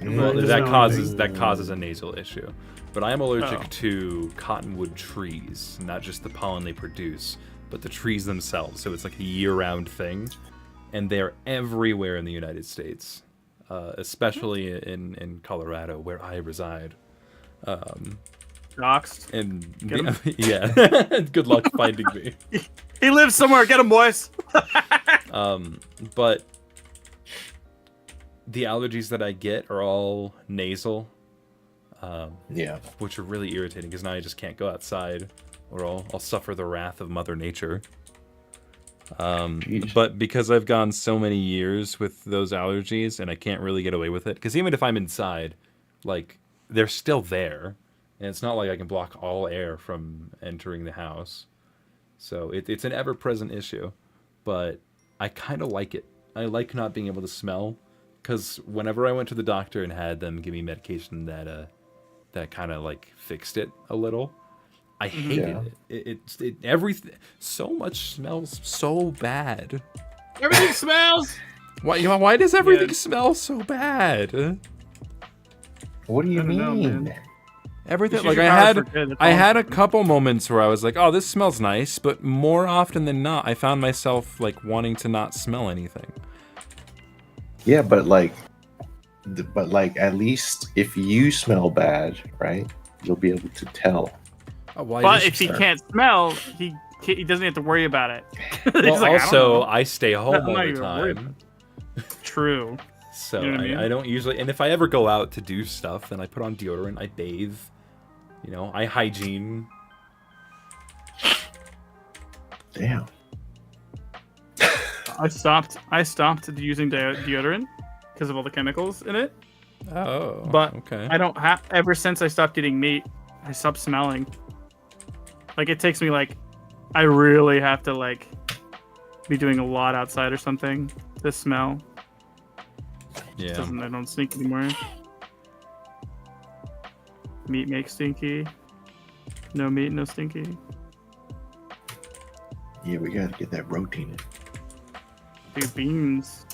Well, that causes a nasal issue. But I am allergic to cottonwood trees, not just the pollen they produce, but the trees themselves. So it's like a year-round thing, and they're everywhere in the United States, especially in Colorado, where I reside. Doxed. And Get yeah, good luck finding me. He lives somewhere. Get him, boys. But the allergies that I get are all nasal. Yeah. Which are really irritating because now I just can't go outside, or I'll suffer the wrath of Mother Nature. But because I've gone so many years with those allergies and I can't really get away with it, because even if I'm inside, like they're still there. And it's not like I can block all air from entering the house. So it's an ever-present issue. But I kind of like it. I like not being able to smell. Because whenever I went to the doctor and had them give me medication that kind of like fixed it a little, I hated it. Everything, so much smells so bad. Everything smells. Why does everything smell so bad? What do you mean? Know, everything like I had a couple moments where I was like, "Oh, this smells nice," but more often than not, I found myself like wanting to not smell anything. Yeah, but at least if you smell bad, right, you'll be able to tell. Oh, but if he can't smell, he doesn't have to worry about it. Well, like, also, I stay home all the time. True. So you know what I mean? I don't usually, and if I ever go out to do stuff, then I put on deodorant, I bathe, I hygiene. Damn. I stopped using deodorant because of all the chemicals in it. Oh, but okay. I don't have. Ever since I stopped eating meat, I stopped smelling. Like it takes me I really have to be doing a lot outside or something to smell. Yeah. I don't stink anymore. Meat makes stinky. No meat, no stinky. Yeah, we gotta get that routine in. Dude, beans.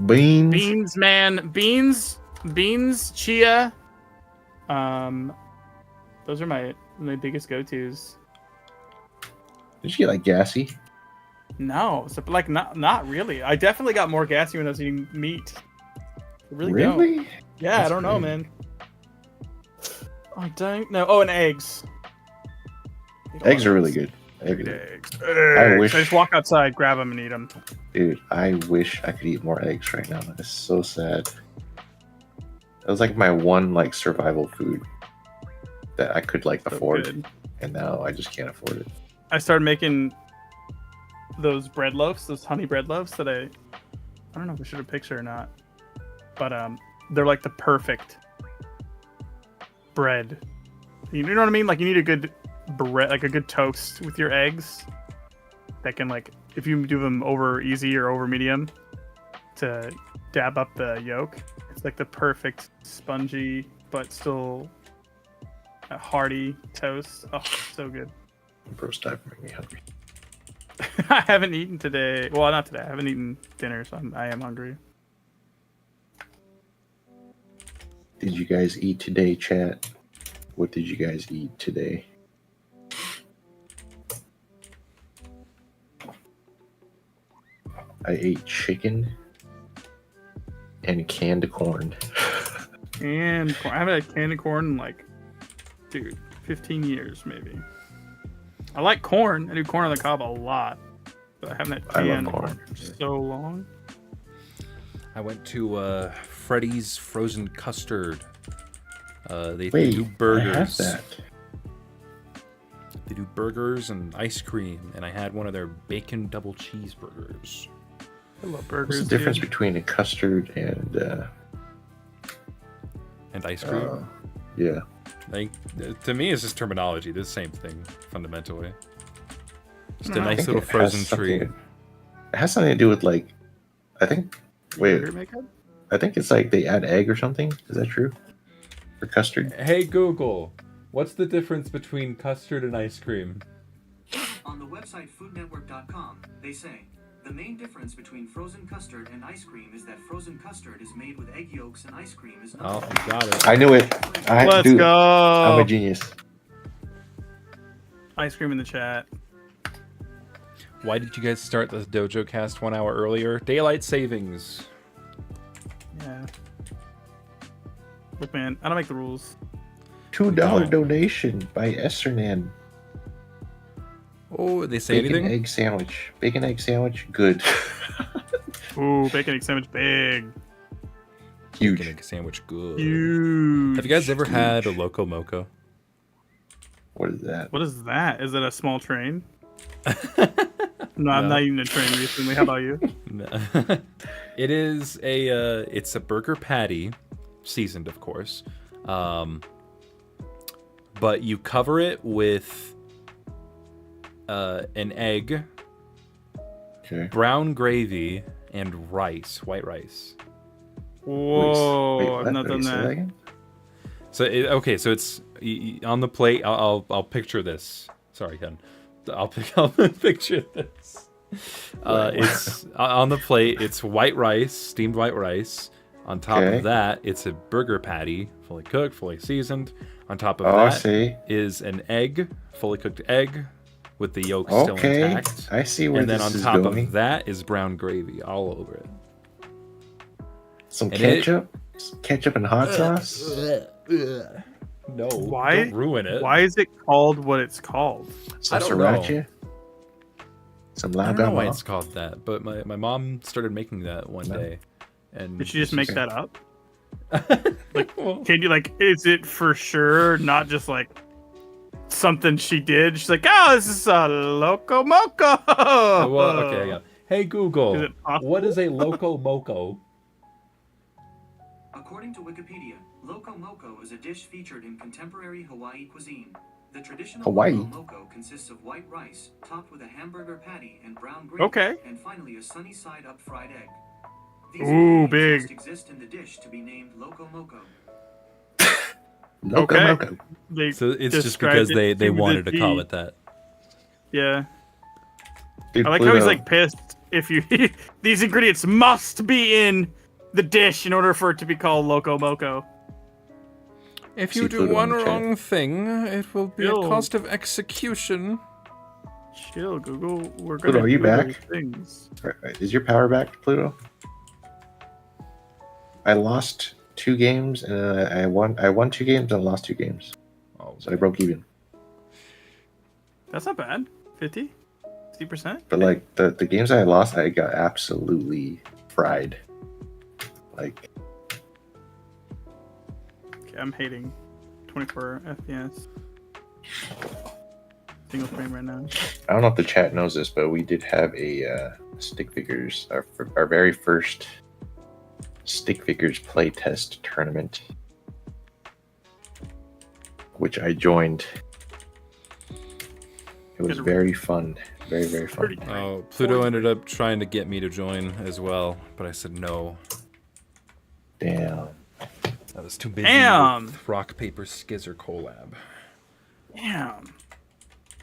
Beans? Beans, man. Beans, chia. Those are my biggest go-tos. Did you get gassy? No, so not really. I definitely got more gassy when I was eating meat. Really? Don't. Yeah, I don't know, man. I don't know. Oh, and eggs. Eggs are really good. Eggs. I wish. I just walk outside, grab them, and eat them. Dude, I wish I could eat more eggs right now. That is so sad. That was my one survival food that I could afford, good. And now I just can't afford it. I started making those bread loaves, those honey bread loaves that I don't know if I should have picture or not, but they're the perfect bread. You know what I mean? You need a good bread, a good toast with your eggs that can if you do them over easy or over medium to dab up the yolk, it's the perfect spongy but still a hearty toast. Oh, so good. Bro's time to make me hungry. I haven't eaten today. Well, not today. I haven't eaten dinner, so I am hungry. Did you guys eat today, chat? What did you guys eat today? I ate chicken and canned corn. And I haven't had candy corn in 15 years maybe. I like corn. I do corn on the cob a lot, but I haven't had canned corn for so long. I went to Freddy's Frozen Custard. They do I burgers. have that. They do burgers and ice cream, and I had one of their bacon double cheeseburgers. I love burgers. What's the difference between a custard and ice cream? Yeah. To me, it's just terminology. They're the same thing, fundamentally. Just a nice little frozen treat. It has something to do with I think. Wait. I think it's they add egg or something. Is that true? For custard? Hey Google, what's the difference between custard and ice cream? On the website foodnetwork.com, they say, the main difference between frozen custard and ice cream is that frozen custard is made with egg yolks and ice cream is not. Oh, got it. I knew it. Let's go. I'm a genius. Ice cream in the chat. Why did you guys start the Dojocast 1 hour earlier? Daylight savings. Yeah. Look, man, I don't make the rules. $2 donation by Essernan. Oh, they say Bacon anything? egg sandwich. Bacon egg sandwich, good. Ooh, bacon egg sandwich, big. Huge. Bacon egg sandwich, good. Huge. Have you guys ever had a Loco Moco? What is that? What is that? Is it a small train? No, I'm not eating a train recently. How about you? No. It is it's a burger patty, seasoned of course, but you cover it with an egg, Okay. brown gravy, and rice, white rice. Whoa, Wait, I've what? not done Say that. again? So so it's on the plate. I'll picture this. Sorry, Hyun. I'll picture this. It's on the plate. It's white rice, steamed white rice. On top of that, it's a burger patty, fully cooked, fully seasoned. On top of that is an egg, fully cooked egg, with the yolk still intact. I see where this is going. And then on top of that is brown gravy all over it. Some ketchup? Ketchup and hot sauce? No, why? Don't ruin it. Why is it called what it's called? Some sriracha? Some I don't know why it's called that, but my mom started making that one day. And did she just make that up? Like, can you is it for sure not just like something she did? She's like, oh, this is a loco moco. Well, okay, yeah. Hey Google, what is a loco moco? According to Wikipedia, loco moco is a dish featured in contemporary Hawaii cuisine. The traditional loco moco consists of white rice topped with a hamburger patty and brown gravy, and finally a sunny side up fried egg. These ingredients must exist in the dish to be named loco moco. Loco moco. So it's just because they wanted to call it that. Yeah. Dude, I like how he's like pissed. If you these ingredients must be in the dish in order for it to be called loco moco. If you do one wrong thing, it will be a cost of execution. Chill, Google. We're gonna. Pluto, are you back? Things. Is your power back, Pluto? I lost 2 games and I won 2 games and lost 2 games. So I broke even. That's not bad. 50%. But like the games I lost, I got absolutely fried. Like. Okay, I'm hating 24 FPS. Single frame right now. I don't know if the chat knows this, but we did have a stick figures, our very first stick figures playtest tournament, which I joined. It was very fun. Very, very fun. Oh, Pluto ended up trying to get me to join as well, but I said no. Damn. I was too busy with rock, paper, scissor collab. Damn.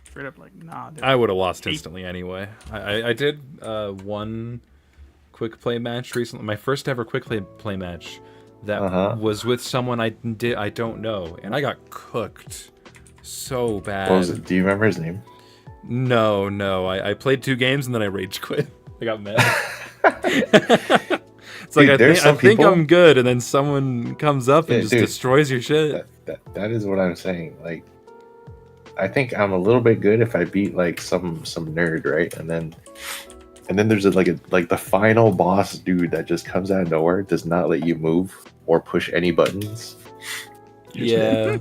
Straight up like, nah, dude. I would have lost instantly anyway. I did one quick play match recently. My first ever quick play match that was with someone I don't know, and I got cooked so bad. What was it? Do you remember his name? No. I played 2 games and then I rage quit. I got mad. It's like, dude, I think I'm good, and then someone comes up and just destroys your shit. That is what I'm saying. Like, I think I'm a little bit good if I beat like some nerd, right? And then there's like the final boss dude that just comes out of nowhere, does not let you move or push any buttons. Yeah,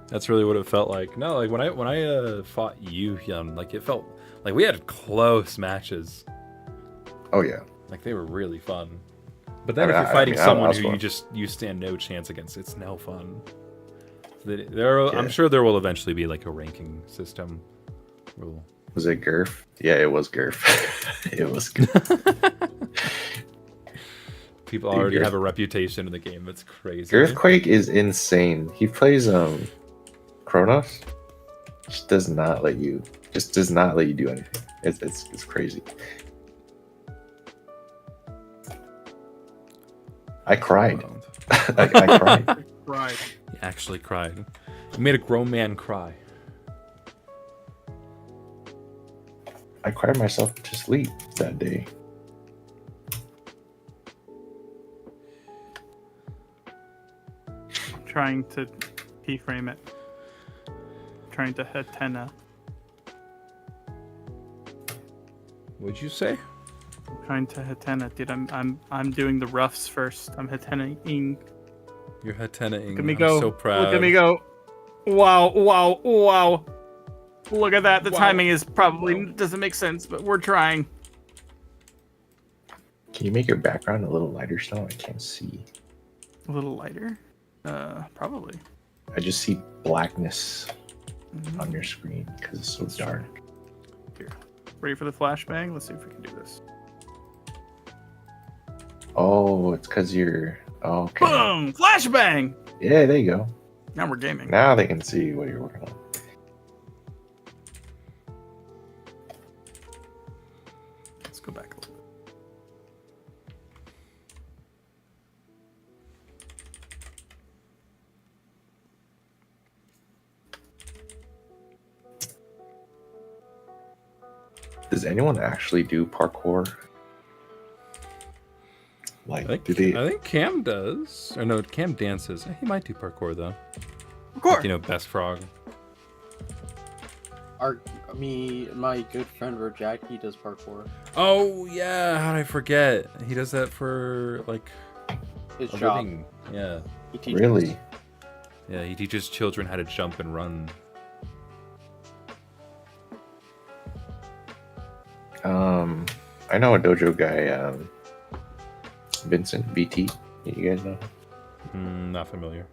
that's really what it felt like. No, like when I fought you, Hyun, like it felt like we had close matches. Oh yeah. Like they were really fun. But then if you're fighting someone who you stand no chance against, it's no fun. I'm sure there will eventually be like a ranking system. Was it Gurf? Yeah, it was Gurf. It was Gurf. People already have a reputation in the game. That's crazy. Earthquake is insane. He plays Kronos. Just does not let you do anything. It's crazy. I cried. I cried. Right. He actually cried. He made a grown man cry. I cried myself to sleep that day. I'm trying to keyframe it. I'm trying to hit 10 now. What'd you say? Trying to Hatena, dude. I'm doing the roughs first. I'm Hatena-ing. You're Hatena-ing. Look at me go. I'm so proud. Look at me go. Wow. Look at that. The timing is probably doesn't make sense, but we're trying. Can you make your background a little lighter still? I can't see. A little lighter? Probably. I just see blackness on your screen because it's so dark. Here. Ready for the flashbang? Let's see if we can do this. Oh, it's because you're... Oh, okay. Boom! Flashbang! Yeah, there you go. Now we're gaming. Now they can see what you're working on. Does anyone actually do parkour? Like, I think Cam does. Or no, Cam dances. He might do parkour though. Parkour. Like, you know, Best Frog. My good friend Rojak, he does parkour. Oh yeah, how did I forget? He does that for like His a job. living. Yeah. He teaches. Really? Yeah, he teaches children how to jump and run. I know a dojo guy, Vincent VT. You guys know? Not familiar.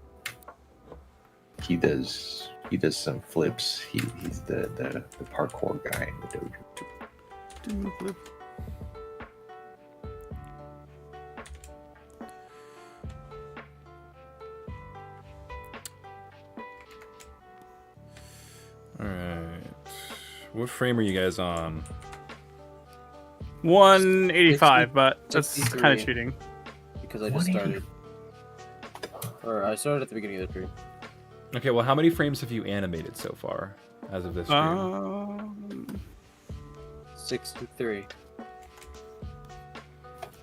He does some flips. He's the parkour guy in the dojo. Flip. All right. What frame are you guys on? 185, but that's 63. kind of cheating. Because I just started. Or I started at the beginning of the stream. Okay, well, how many frames have you animated so far as of this stream? 63.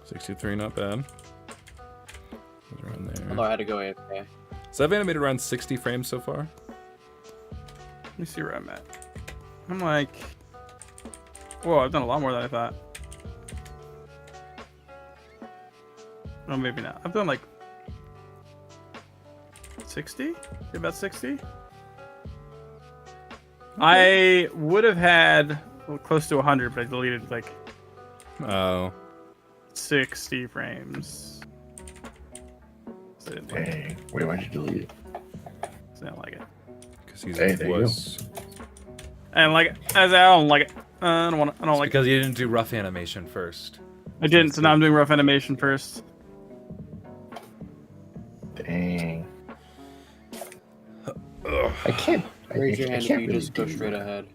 63, not bad. Around there. Although I had to go AFK. So I've animated around 60 frames so far. Let me see where I'm at. I'm like, whoa, I've done a lot more than I thought. No, maybe not. I've done like 60? About 60? I would have had close to 100, but I deleted like Oh. 60 frames. So I didn't like it. Dang. Wait, why'd you delete it? So I didn't like it. Because he's Hey, there you wuss. I don't like it. I don't like it. I don't It's like it. because you didn't do rough animation first. I didn't, so now I'm doing rough animation first. Dang. I can't. Raise your I hand if can't you really just go do straight that. ahead.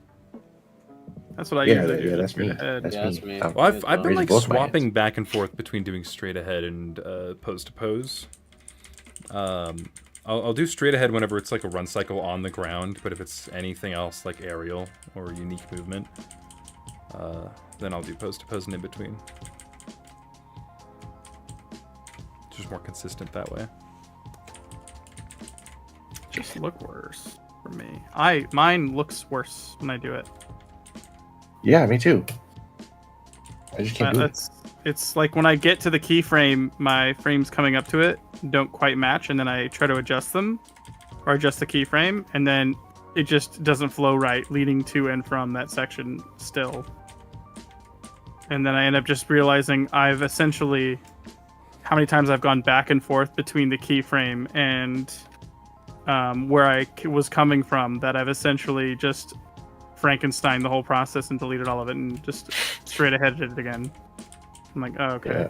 That's what I Yeah, usually do. yeah, that's straight me. ahead. That's Yeah, me. that's me. Well, I've been Raise like both my swapping hands. back and forth between doing straight ahead and pose to pose. I'll do straight ahead whenever it's like a run cycle on the ground, but if it's anything else like aerial or unique movement, then I'll do pose to pose and in between. It's just more consistent that way. Just look worse for me. Mine looks worse when I do it. Yeah, me too. I just can't do it. It's like when I get to the keyframe, my frames coming up to it don't quite match, and then I try to adjust them or adjust the keyframe, and then it just doesn't flow right, leading to and from that section still. And then I end up just realizing I've essentially how many times I've gone back and forth between the keyframe and where I was coming from, that I've essentially just Frankenstein the whole process and deleted all of it and just straight ahead it again. I'm like, oh, okay. Yeah.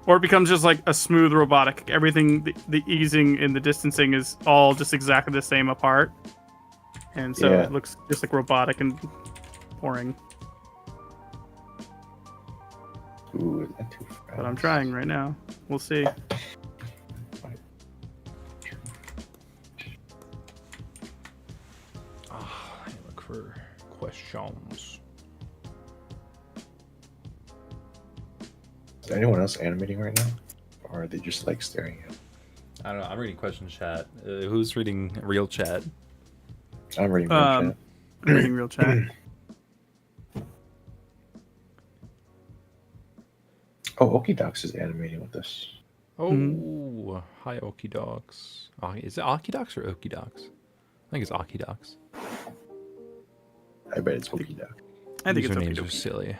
Or it becomes just like a smooth robotic. Everything, the easing and the distancing is all just exactly the same apart. And so Yeah. it looks just like robotic and boring. Ooh, is that too fast? But I'm trying right now. We'll see. I look for questions. Is anyone else animating right now? Or are they just like staring at it? I don't know. I'm reading question chat. Who's reading real chat? I'm reading real chat. I'm reading real chat. Oh, Okidox is animating with us. Oh, hi Okidox. Is it Okidox or Okidox? I think it's Okidox. I bet it's Okidox. I think it's Usernames okay. are silly.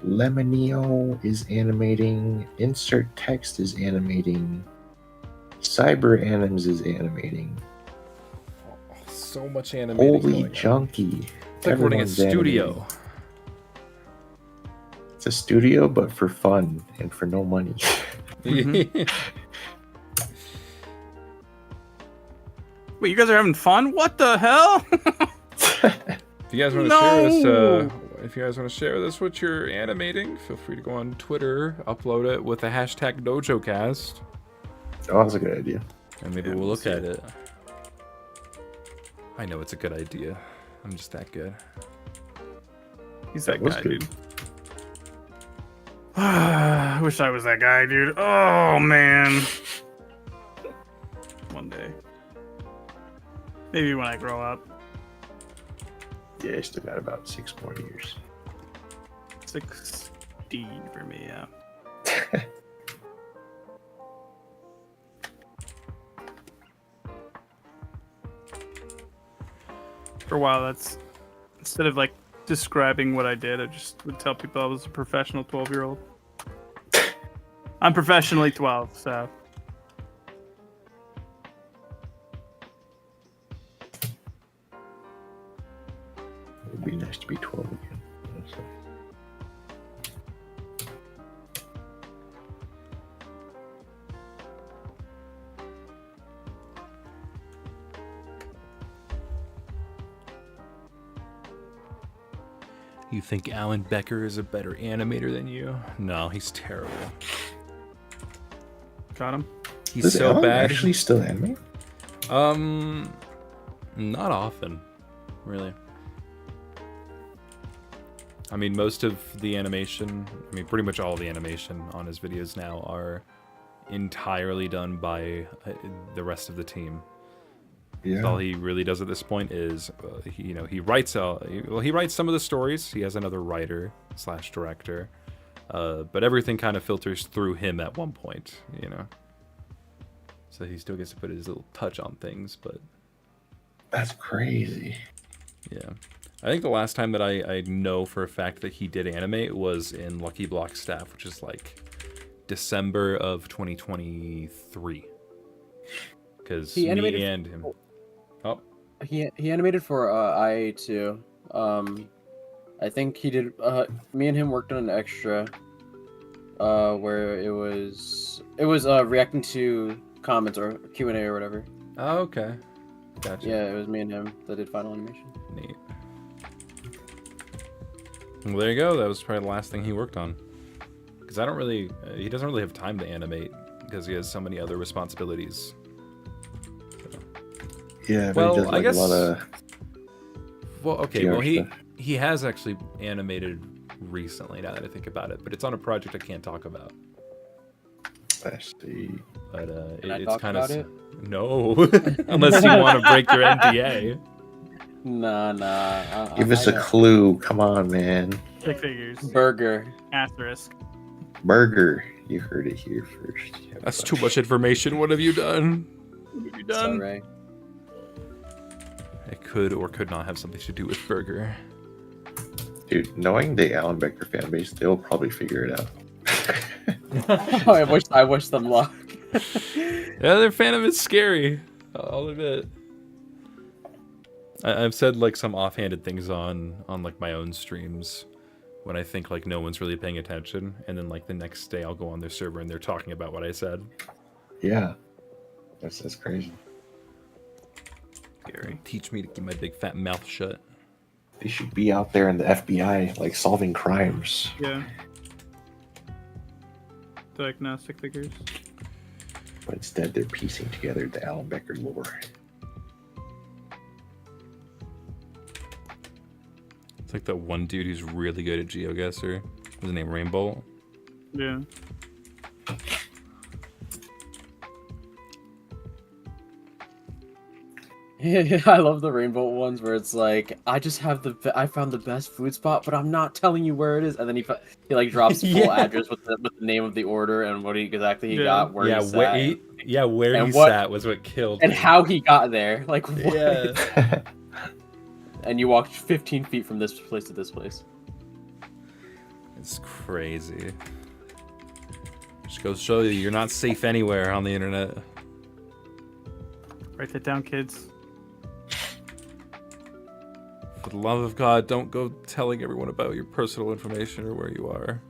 Lemonio is animating. Insert text is animating. Cyber Anims is animating. So much animating. Holy going on. junkie. It's like running a Everyone's studio. animating. It's a studio, but for fun and for no money. Wait, you guys are having fun? What the hell? If you guys want to No! share us if you guys want to share this what you're animating, feel free to go on Twitter, upload it with the hashtag Dojocast. Oh, that's a good idea. And maybe we'll look at it. I know it's a good idea. I'm just that good. He's that guy, dude. I wish I was that guy, dude. Oh, man. One day. Maybe when I grow up. Yeah, I still got about 6 more years. 16 for me, yeah. For a while, that's instead of like describing what I did, I just would tell people I was a professional 12-year-old. I'm professionally 12, so. It'd be nice to be 12 again. You think Alan Becker is a better animator than you? No, he's terrible. Got him. He's Does so Alan bad. actually still animate? Not often, really. I mean, most of the animation, I mean, pretty much all the animation on his videos now are entirely done by the rest of the team. Yeah. All he really does at this point is, he writes. He writes some of the stories. He has another writer / director, but everything kind of filters through him at one point, So he still gets to put his little touch on things, but that's crazy. Yeah, I think the last time that I know for a fact that he did animate was in Lucky Block Staff, which is like December of 2023. Because me and him. Oh. He animated for IA too. I think he did. Me and him worked on an extra, where it was reacting to comments or Q&A or whatever. Oh, okay. Gotcha. Yeah, it was me and him that did final animation. Neat. Well, there you go. That was probably the last thing he worked on. Because he doesn't really have time to animate because he has so many other responsibilities. Yeah, but well, he does like I guess. A lot of Well, okay. PR Well, stuff. he has actually animated recently. Now that I think about it, but it's on a project I can't talk about. I see. But it's kind of of no, unless you want to break your NDA. Nah. Give us a clue. Come on, man. Stick figures. Burger. Asterisk. Burger. You heard it here first. That's too much information. What have you done? What have you done? Sorry. It could or could not have something to do with Burger. Dude, knowing the Alan Becker fan base, they'll probably figure it out. I wish them luck. Yeah, their fandom is scary. I'll admit. I've said like some offhanded things on like my own streams when I think like no one's really paying attention, and then like the next day I'll go on their server and they're talking about what I said. Yeah, that's crazy. Scary. Teach me to keep my big fat mouth shut. They should be out there in the FBI, like solving crimes. Yeah. Diagnostic figures. But instead, they're piecing together the Alan Becker lore. It's like that one dude who's really good at GeoGuessr. What's his name? Rainbow? Yeah. I love the rainbow ones where it's like, I found the best food spot, but I'm not telling you where it is. And then he like drops full address with the name of the order and what exactly he got, where he sat. Where he sat was what killed and me. how he got there. Like, what? Yeah. And you walked 15 feet from this place to this place. It's crazy. Just goes to show you you're not safe anywhere on the internet. Write that down, kids. For the love of God, don't go telling everyone about your personal information or where you are.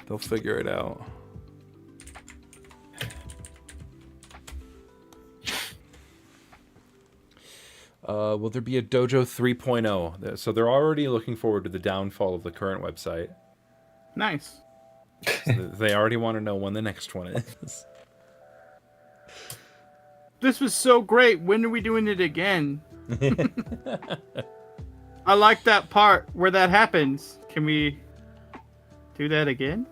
They'll figure it out. Will there be a Dojo 3.0? So they're already looking forward to the downfall of the current website. Nice. So they already want to know when the next one is. This was so great. When are we doing it again? I like that part where that happens. Can we do that again?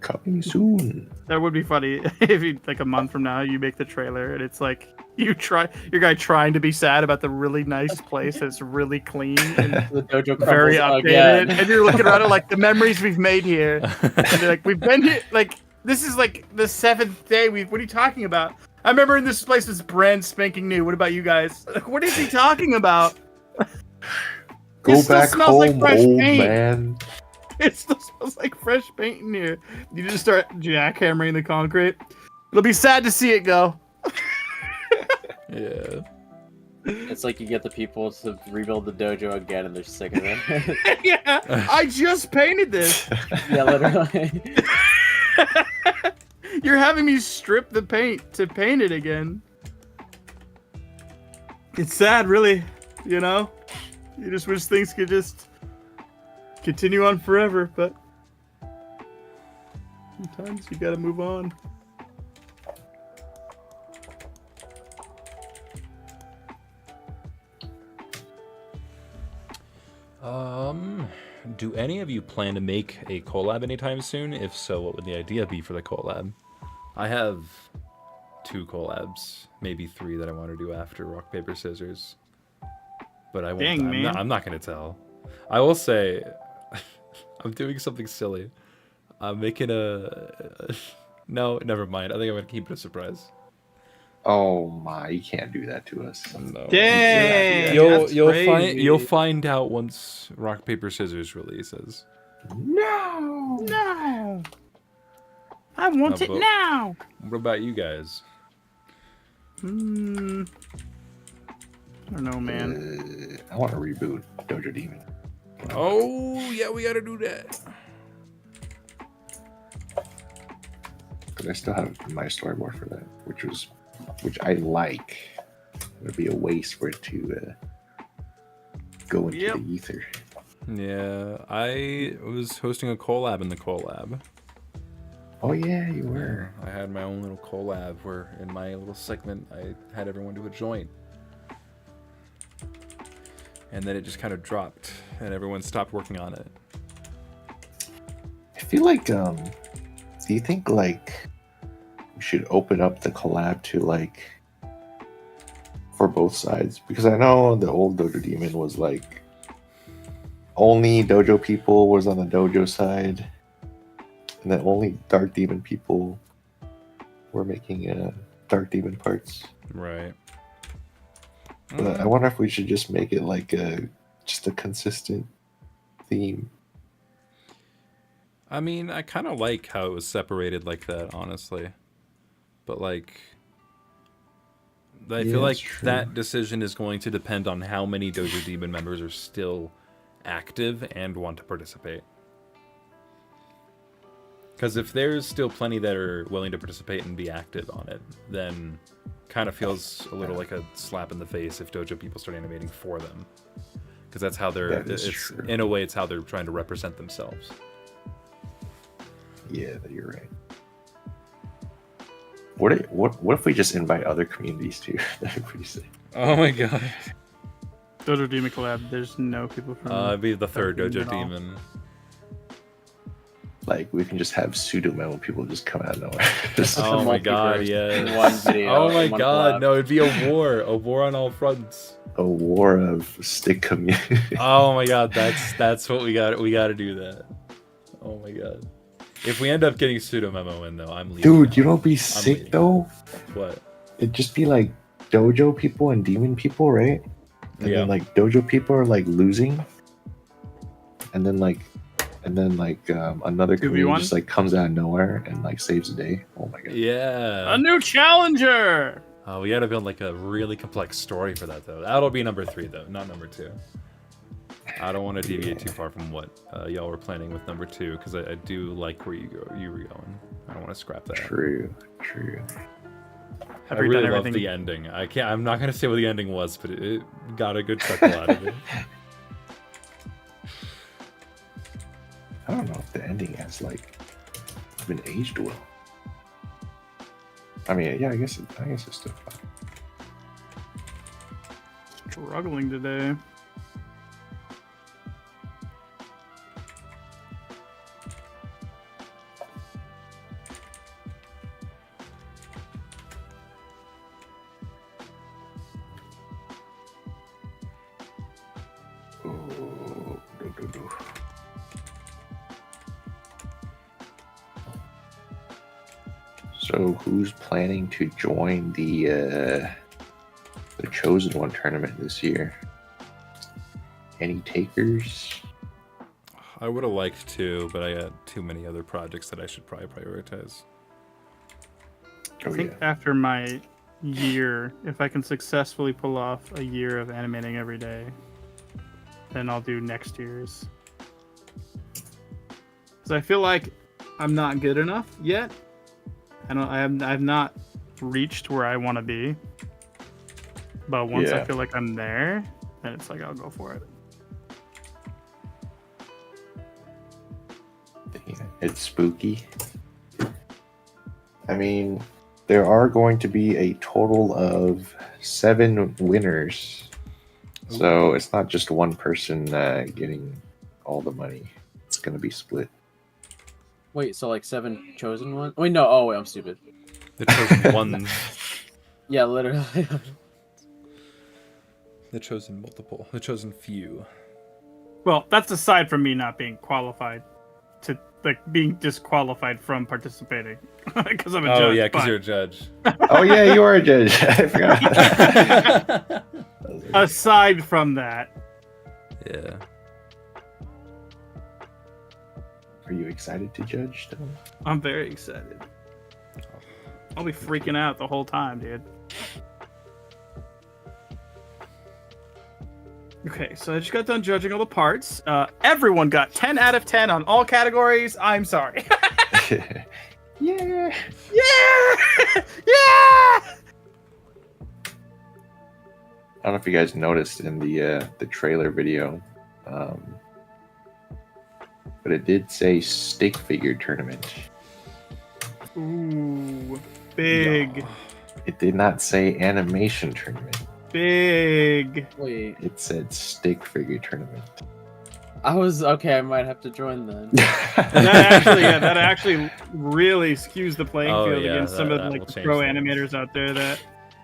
Coming soon. That would be funny if you, like, a month from now you make the trailer and it's like your guy trying to be sad about the really nice place that's really clean and The Dojo very crumbles updated, again. and you're looking around at like the memories we've made here. And you're like, we've been here, like this is like the 7th day. What are you talking about? I remember this place was brand spanking new. What about you guys? Like, what is he talking about? Go back home, like fresh old paint. man. It still smells like fresh paint in here. You just start jackhammering the concrete. It'll be sad to see it go. Yeah. It's like you get the people to rebuild the dojo again and they're sick of it. Yeah, I just painted this. Yeah, literally. You're having me strip the paint to paint it again. It's sad, really. You know? You just wish things could just continue on forever, but sometimes you gotta move on. Do any of you plan to make a collab anytime soon? If so, what would the idea be for the collab? I have 2 collabs, maybe 3 that I want to do after rock, paper, scissors. But I won't. Dang, I'm not going to tell. I will say, I'm doing something silly. I'm making no, never mind. I think I'm going to keep it a surprise. Oh my, you can't do that to us. No. Dang, You'll find out once rock, paper, scissors releases. No. No! I want it now! What about you guys? I don't know, man. I want to reboot Dojo Demon. Oh, yeah, we gotta do that. Because I still have my storyboard for that, which I like. It would be a waste for it to go into the ether. Yeah, I was hosting a collab in the collab. Oh yeah, you were. I had my own little collab where in my little segment I had everyone do a joint. And then it just kind of dropped and everyone stopped working on it. I feel like, do you think like we should open up the collab to like for both sides? Because I know the old Dojo Demon was like only Dojo people was on the Dojo side, and then only Dark Demon people were making Dark Demon parts. Right. But I wonder if we should just make it like just a consistent theme. I mean, I kind of like how it was separated like that, honestly. But like, I feel like that decision is going to depend on how many Dojo Demon members are still active and want to participate. Because if there's still plenty that are willing to participate and be active on it, then kind of feels a little like a slap in the face if Dojo people start animating for them. Because that's how they're, in a way, it's how they're trying to represent themselves. Yeah, you're right. What if we just invite other communities too? That'd be pretty sick. Oh my god. Dojo Demon collab, there's no people from... It'd be the third Dojo Demon. Like, we can just have pseudo-memo people just come out of nowhere. Oh my god, yeah. One video, oh my one god, collab. no, it'd be a war on all fronts. A war of stick community. Oh my god, that's what we got to do that. Oh my god. If we end up getting pseudo memo in though, I'm leaving. Dude, you know what'd be sick though? What? It'd just be like Dojo people and Demon people, right? And then like Dojo people are like losing. And then another community just like comes out of nowhere and like saves the day. Oh my god. Yeah. A new challenger! Oh, we gotta build like a really complex story for that though. That'll be number 3 though, not number 2. I don't want to deviate too far from what y'all were planning with number 2 because I do like where you were going. I don't want to scrap that. True. I really love the ending. I'm not gonna say what the ending was, but it got a good chuckle out of it. I don't know if the ending has like been aged well. I mean, yeah, I guess it's still fun. Struggling today. So, who's planning to join the Chosen One tournament this year? Any takers? I would have liked to, but I got too many other projects that I should probably prioritize. I think after my year, if I can successfully pull off a year of animating every day, then I'll do next year's. Because I feel like I'm not good enough yet. I've not reached where I want to be. But once I feel like I'm there, then it's like I'll go for it. Yeah, it's spooky. I mean, there are going to be a total of 7 winners. So it's not just one person getting all the money. It's going to be split. Wait, so like 7 chosen ones? Wait, no. Oh, wait, I'm stupid. The chosen ones. Yeah, literally. The chosen multiple. The chosen few. Well, that's aside from me not being qualified to, like, being disqualified from participating. Because I'm a judge. Oh, yeah, because you're a judge. Oh, yeah, you are a judge. I forgot. Aside from that. Yeah. Are you excited to judge still? I'm very excited. I'll be freaking out the whole time, dude. Okay, so I just got done judging all the parts. Everyone got 10 out of 10 on all categories. I'm sorry. Yeah! Yeah! I don't know if you guys noticed in the trailer video, but it did say stick figure tournament. Ooh, big. Yeah. It did not say animation tournament. Big. Wait, It said stick figure tournament. I was okay. I might have to join then. That actually really skews the playing field yeah, against some of that like will the change pro things. animators out there that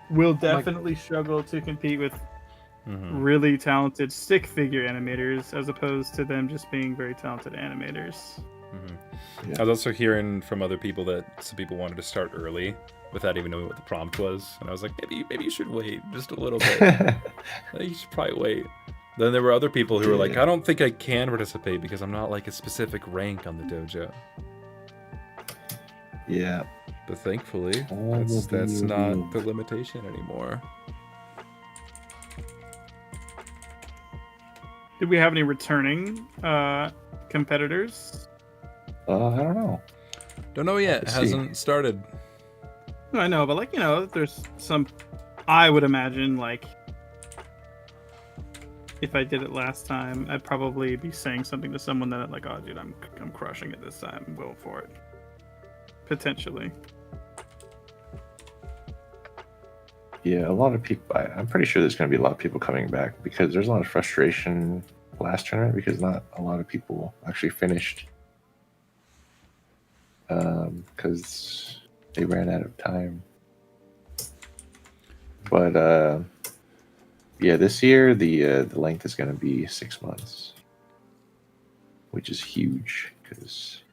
will definitely struggle to compete with really talented stick figure animators as opposed to them just being very talented animators. Yeah. I was also hearing from other people that some people wanted to start early without even knowing what the prompt was, and I was like, maybe you should wait just a little bit. I think you should probably wait. Then there were other people who were like, I don't think I can participate because I'm not like a specific rank on the dojo. Yeah. But thankfully, that's not the limitation anymore. Did we have any returning competitors? I don't know. Don't know yet. It hasn't started. I know, but like, you know, there's some, I would imagine, like, if I did it last time, I'd probably be saying something to someone that, like, oh, dude, I'm crushing it this time. I'm going for it. Potentially. Yeah, a lot of people. I'm pretty sure there's going to be a lot of people coming back because there's a lot of frustration last tournament because not a lot of people actually finished because they ran out of time. But yeah, this year the length is going to be 6 months, which is huge because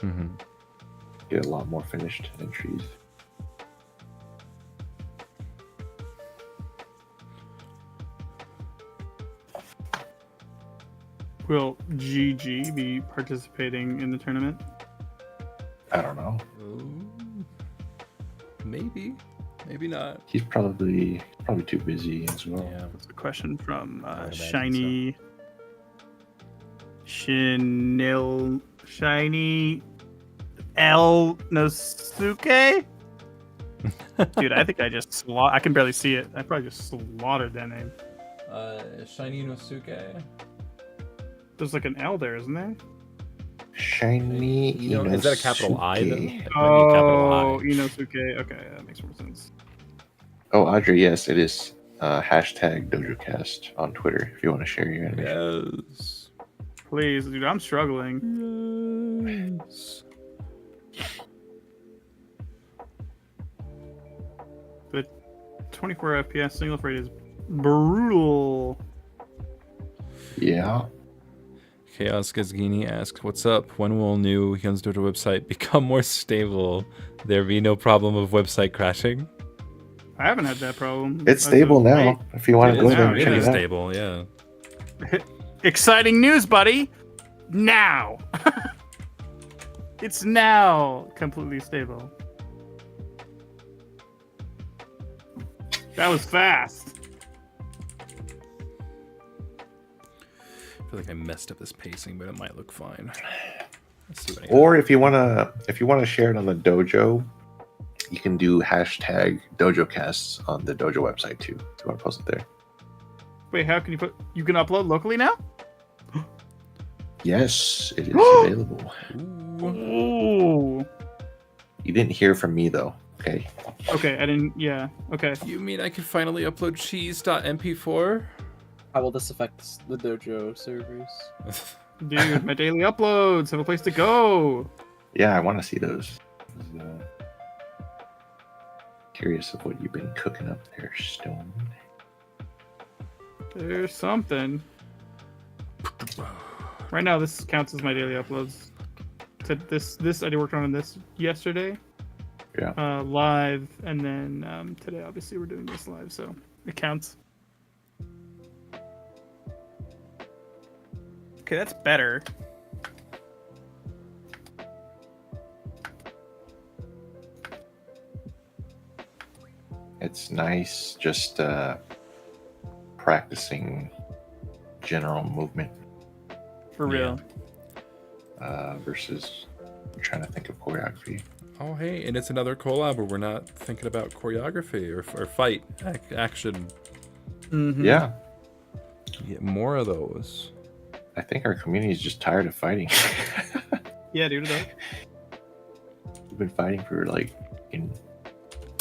you get a lot more finished entries. Will GG be participating in the tournament? I don't know. Maybe not. He's probably too busy as well. Yeah. That's a question from Shiny Shiny L Nosuke. Dude, I think I can barely see it. I probably just slaughtered that name. Shiny Inosuke. There's like an L there, isn't there? Shiny Inosuke. Is that a capital I though? Oh, Inosuke. Okay, that makes more sense. Oh, Audrey, yes, it is. Hashtag Dojocast on Twitter if you want to share your animation. Yes. Please, dude, I'm struggling. Yes. The 24 FPS single frame is brutal. Yeah. Chaos Gazgini asks, "What's up? When will new Hyun's Dojo website become more stable? There be no problem of website crashing." I haven't had that problem. It's stable now. If you want to go there and check really it out. stable, yeah. Exciting news, buddy! Now! It's now completely stable. That was fast. I feel like I messed up this pacing, but it might look fine. Let's see what I got. Or if you wanna share it on the Dojo, you can do hashtag Dojocasts on the Dojo website too. If you want to post it there. Wait, how can you can upload locally now? Yes, it is available. Ooh. You didn't hear from me though. Okay. Okay, I didn't. Yeah. Okay. You mean I could finally upload cheese.mp4? How will this affect the Dojo servers? Dude, my daily uploads have a place to go. Yeah, I want to see those. Curious of what you've been cooking up there, Stone. There's something. Right now, this counts as my daily uploads. This I worked on this yesterday. Yeah. Live, and then today, obviously, we're doing this live, so it counts. Okay, that's better. It's nice just practicing general movement. For real. Versus trying to think of choreography. Oh, hey, and it's another collab where we're not thinking about choreography or fight action. Mm-hmm. Yeah. Get more of those. I think our community is just tired of fighting. Yeah, dude. We've been fighting for like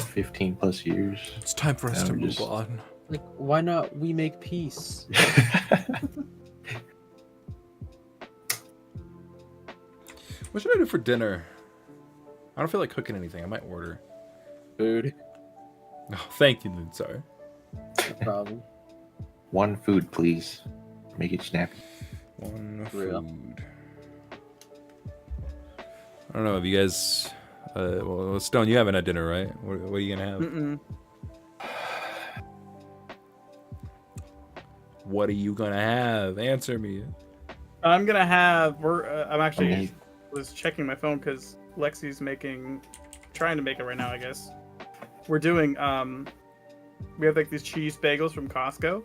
15 plus years. It's time for us to move on. Like, why not we make peace? What should I do for dinner? I don't feel like cooking anything. I might order. Food. Oh, thank you, Lynn. Sorry. No problem. One food, please. Make it snappy. One Real. food. I don't know. Have you guys... well, Stone, you haven't had dinner, right? What are you going to have? Mm-mm. What are you going to have? Answer me. I'm gonna have. I'm actually was checking my phone because Lexi's trying to make it right now. I guess we're doing. We have like these cheese bagels from Costco,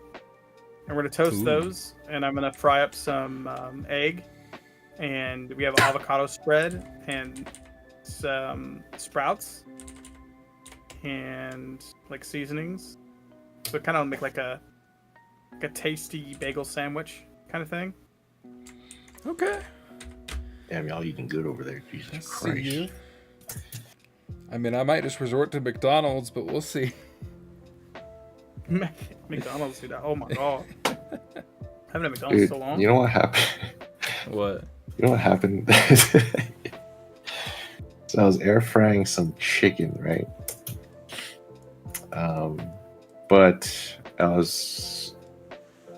and we're gonna toast those. And I'm gonna fry up some egg, and we have avocado spread and some sprouts and like seasonings. So kind of make like a tasty bagel sandwich kind of thing. Okay. Damn, y'all eating good over there. Jesus Let's Christ. see you. I mean, I might just resort to McDonald's, but we'll see. McDonald's, dude. Oh my god. I haven't had McDonald's Dude, so long. you know what happened? What? You know what happened? So I was air frying some chicken, right? But I was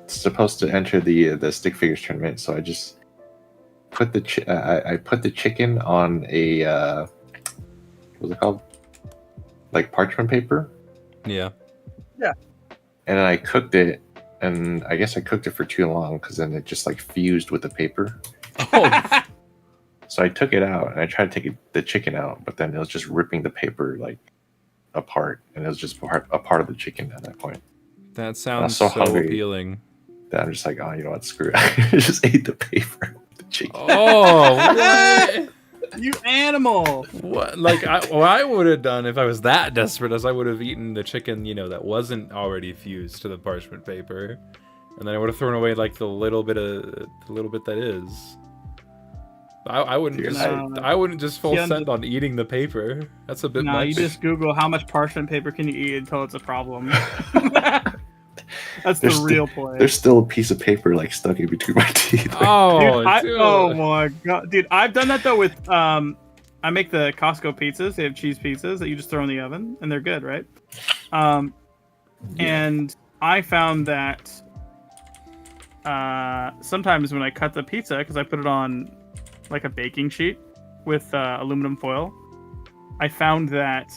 supposed to enter the stick figures tournament, so I just put I put the chicken on a what's it called? Like parchment paper. Yeah. Yeah. And then I cooked it, and I guess I cooked it for too long because then it just like fused with the paper. Oh. So I took it out and I tried to take the chicken out, but then it was just ripping the paper like apart, and it was just a part of the chicken at that point. That sounds so so hungry. appealing. Then I'm just like, oh, you know what? Screw it. I just ate the paper with the chicken. Oh, what? You animal! What? Like, what I would have done if I was that desperate is I would have eaten the chicken, that wasn't already fused to the parchment paper, and then I would have thrown away like the little bit that is. I wouldn't just full send on eating the paper. That's a bit much. You just Google how much parchment paper can you eat until it's a problem. That's the real play. There's still a piece of paper like stuck in between my teeth. Oh, oh my god, dude! I've done that though with I make the Costco pizzas. They have cheese pizzas that you just throw in the oven, and they're good, right? And I found that sometimes when I cut the pizza, because I put it on like a baking sheet with aluminum foil, I found that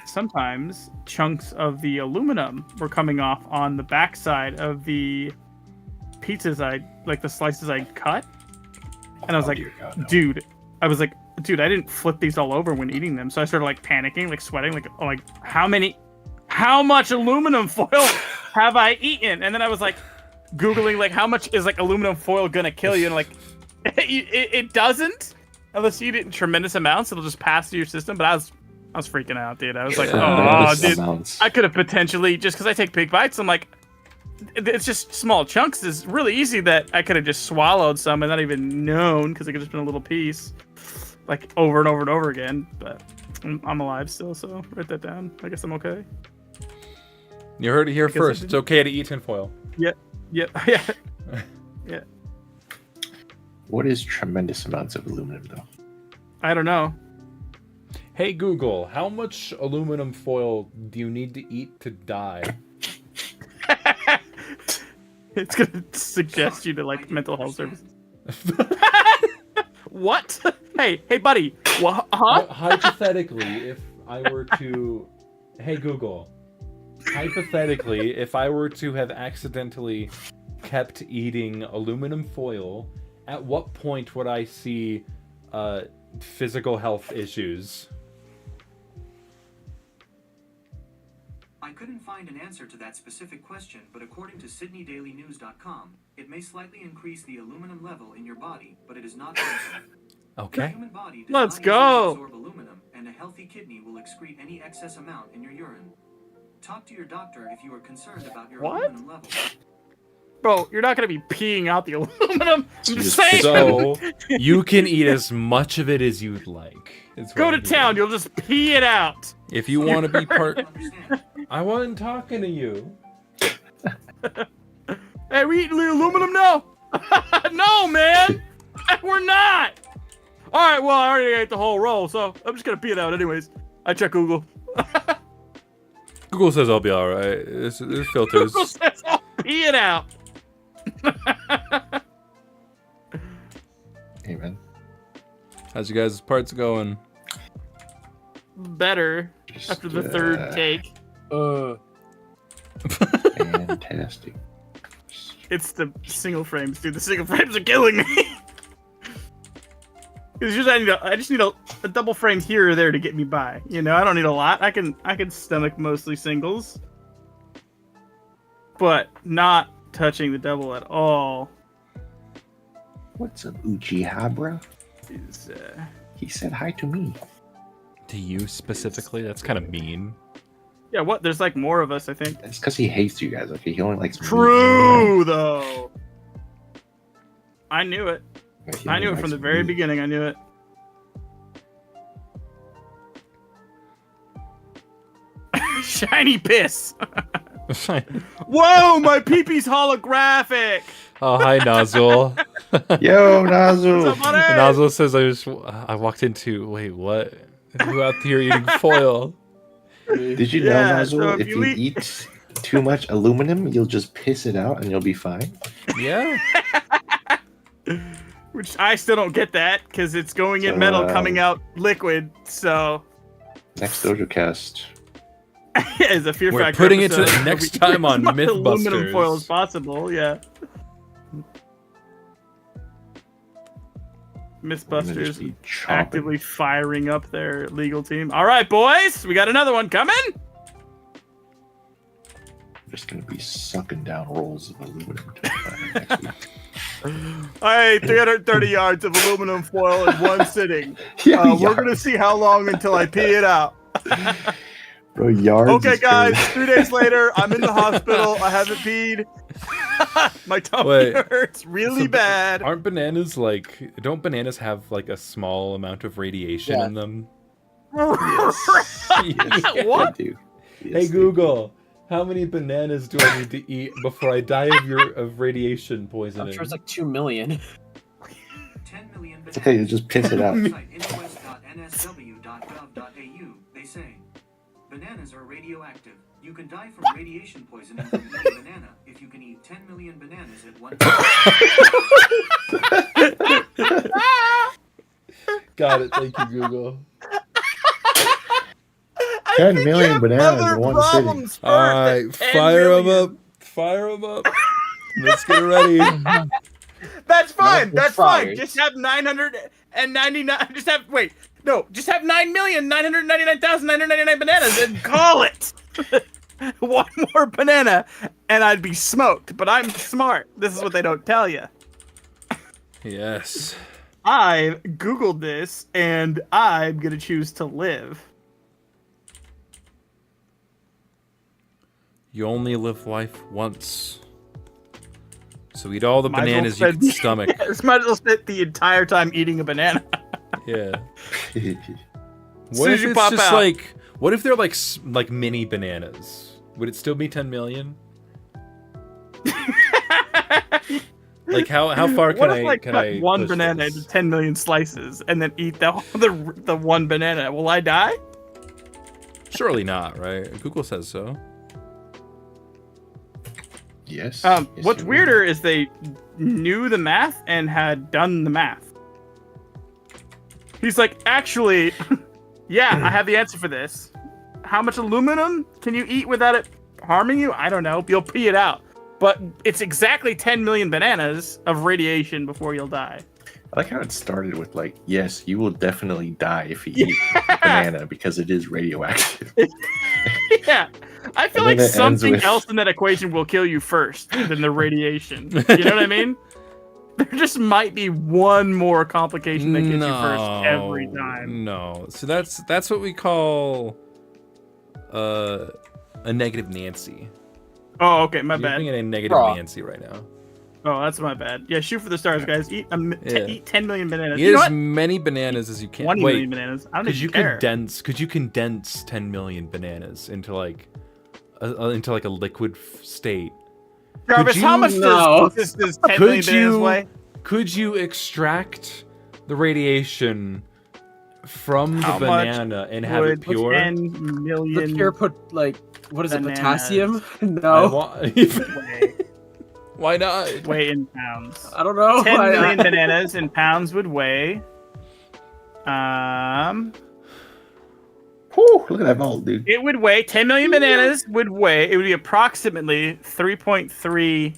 sometimes chunks of the aluminum were coming off on the backside of the pizzas the slices I cut. And I was dude, I didn't flip these all over when eating them. So I started like panicking, like sweating, like how much aluminum foil have I eaten? And then I was like Googling like how much is like aluminum foil gonna kill you, and like it doesn't. Unless you eat it in tremendous amounts, it'll just pass through your system. But I was freaking out, dude. I was like, oh, dude, I could have potentially, just because I take big bites, I'm like, it's just small chunks. It's really easy that I could have just swallowed some and not even known, because it could have just been a little piece, like over and over and over again. But I'm alive still, so write that down. I guess I'm okay. You heard it here first. It's okay to eat tinfoil. Yeah. Yeah. Yeah. What is tremendous amounts of aluminum, though? I don't know. Hey Google, how much aluminum foil do you need to eat to die? It's gonna suggest you to like mental health services. What? Hey, buddy. What? Huh? Hypothetically, if I were to, hey Google, hypothetically, if I were to have accidentally kept eating aluminum foil, at what point would I see physical health issues? I couldn't find an answer to that specific question, but according to SydneyDailyNews.com, it may slightly increase the aluminum level in your body, but it is not harmful. Okay. The human body does Let's not go. absorb aluminum, and a healthy kidney will excrete any excess amount in your urine. Talk to your doctor if you are concerned about your aluminum level. Bro, you're not gonna be peeing out the aluminum. I'm just saying. So you can eat as much of it as you'd like. Go to town. You'll just pee it out. If you want to be part, I wasn't talking to you. Hey, we eating the aluminum now? No, man. We're not. All right. Well, I already ate the whole roll, so I'm just gonna pee it out anyways. I check Google. Google says I'll be all right. There's filters. Google says I'll pee it out. Amen. How's you guys' parts going? Better after the third take. Fantastic. It's the single frames, dude. The single frames are killing me. Because usually I just need a double frame here or there to get me by. I don't need a lot. I can stomach mostly singles, but not touching the double at all. What's up, Uchihabra? He said hi to me. To you specifically? That's kind of mean. Yeah, what? There's like more of us, I think. It's because he hates you guys, okay? He only likes True, me. though. I knew it. I knew it from the very beginning. I knew it. Shiny piss. Whoa, my pee-pee's holographic. Oh, hi, Nozzle. Yo, Nozzle. What's up, buddy? Nozzle says I walked into, wait, what? Who out here eating foil? Did you know, Nozzle, so if you eat too much aluminum, you'll just piss it out and you'll be fine? Yeah. Which I still don't get that, because it's going in metal, coming out liquid, so... Next Dojocast. Is a Fear We're Factor putting it episode. to the next time on As much Mythbusters. aluminum foil as possible, yeah. Mythbusters actively firing up their legal team. All right, boys, we got another one coming. Just gonna be sucking down rolls of aluminum next week. I ate 330 yards of aluminum foil in one sitting. Yeah, we're gonna see how long until I pee it out. Bro, yards. Okay, guys. 3 days later, I'm in the hospital. I haven't peed. My tummy hurts really bad. Aren't bananas like? Don't bananas have like a small amount of radiation in them? Yes. What? They do. Yes, Hey they Google, how many bananas do I need to eat before I die of radiation poisoning? I'm sure it's like 2 million. 10 million do. Okay, just piss it out. NOS.nsw.gov.au, they say. Bananas are radioactive. You can die from radiation poisoning from eating a banana if you can eat 10 million bananas at one time. Got it. Thank you, Google. 10 million bananas in one sitting. All right, fire them up. Fire them up. Let's get ready. That's fine. No, That's fries. fine. Just have 999. Just have 9,999,999 bananas and call it. One more banana, and I'd be smoked. But I'm smart. This is what they don't tell you. Yes. I googled this, and I'm gonna choose to live. You only live life once. So eat all the Might as well bananas you spend- can stomach. This might as well spend the entire time eating a banana. Yeah. Soon What as if you it's pop just out. like? What if they're like mini bananas? Would it still be 10 million? Like how far What can if I like can cut I one push banana this? into 10 million slices and then eat the one banana? Will I die? Surely not, right? Google says so. Yes. What's weirder is they knew the math and had done the math. He's like, actually, yeah, I have the answer for this. How much aluminum can you eat without it harming you? I don't know. You'll pee it out. But it's exactly 10 million bananas of radiation before you'll die. I like how it started with like, yes, you will definitely die if you eat a banana because it is radioactive. Yeah. I feel And like then it ends something with- else in that equation will kill you first than the radiation. You know what I mean? There just might be one more complication that gets you first every time. No. So that's what we call a negative Nancy. Oh, okay, my You're bad. being a negative Raw. Nancy right now. Oh, that's my bad. Yeah, shoot for the stars, guys. Eat eat 10 million bananas. Eat You know as what? many bananas as you can. 20 Wait, million bananas. I don't could even you care. condense 10 million bananas into like a liquid state? Jarvis, could how you- much No. does 10 million Could bananas weigh? could you extract the radiation from the How much banana and have it Would pure? 10 The million pure put like what is bananas. it? Potassium? I No, weigh? Why not? Weigh in pounds. I don't know. 10 million bananas in pounds would weigh. Whew, look at that vault, dude. It would weigh 10 million bananas would weigh. It would be approximately 3.3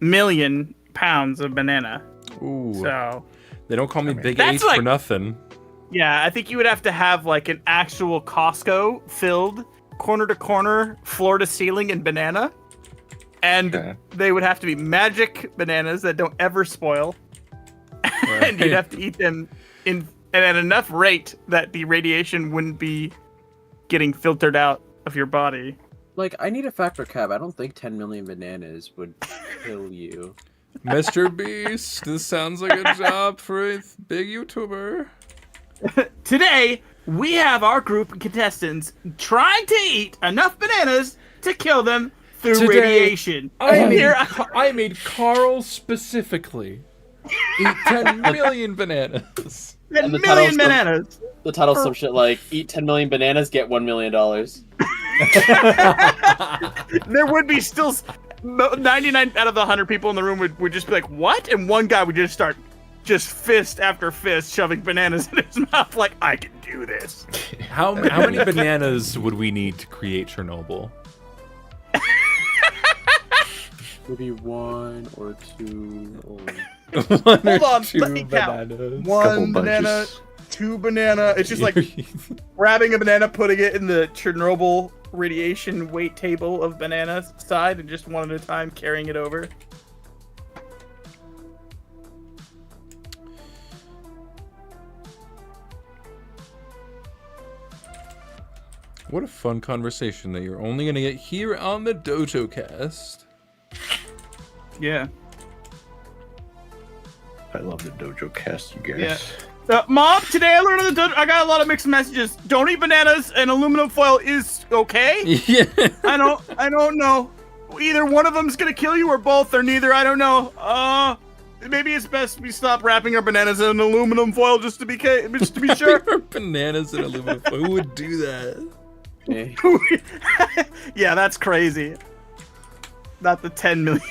million pounds of banana. Ooh. So They don't call me Big That's H like- for nothing. yeah, I think you would have to have like an actual Costco filled corner to corner, floor to ceiling in banana. And Okay. they would have to be magic bananas that don't ever spoil. And you'd have to eat them in and at enough rate that the radiation wouldn't be getting filtered out of your body. Like, I need a factor cap. I don't think 10 million bananas would kill you. Mr. Beast, this sounds like a job for a big YouTuber. Today, we have our group of contestants trying to eat enough bananas to kill them through Today, radiation. I made Carl specifically eat 10 million bananas. 10 And the million title's bananas. The title's some shit like, eat 10 million bananas, get $1 million. There would be still 99 out of the 100 people in the room would just be like, what? And one guy would just start fist after fist shoving bananas in his mouth like, I can do this. How many bananas would we need to create Chernobyl? Maybe 1 or 2 or... One Hold or on, two let me count. bananas. One Couple banana, bunches. 2 banana. It's just like grabbing a banana, putting it in the Chernobyl radiation weight table of bananas side, and just one at a time carrying it over. What a fun conversation that you're only gonna get here on the Dojocast. Yeah. I love the Dojocast, you guys. Yeah. Mom, today I learned on the Dojo. I got a lot of mixed messages. Don't eat bananas, and aluminum foil is okay. Yeah. I don't know. Either one of them's gonna kill you, or both, or neither. I don't know. Maybe it's best we stop wrapping our bananas in aluminum foil just to be sure. Our bananas in aluminum foil. Who would do that? Yeah, that's crazy. Not the 10 million.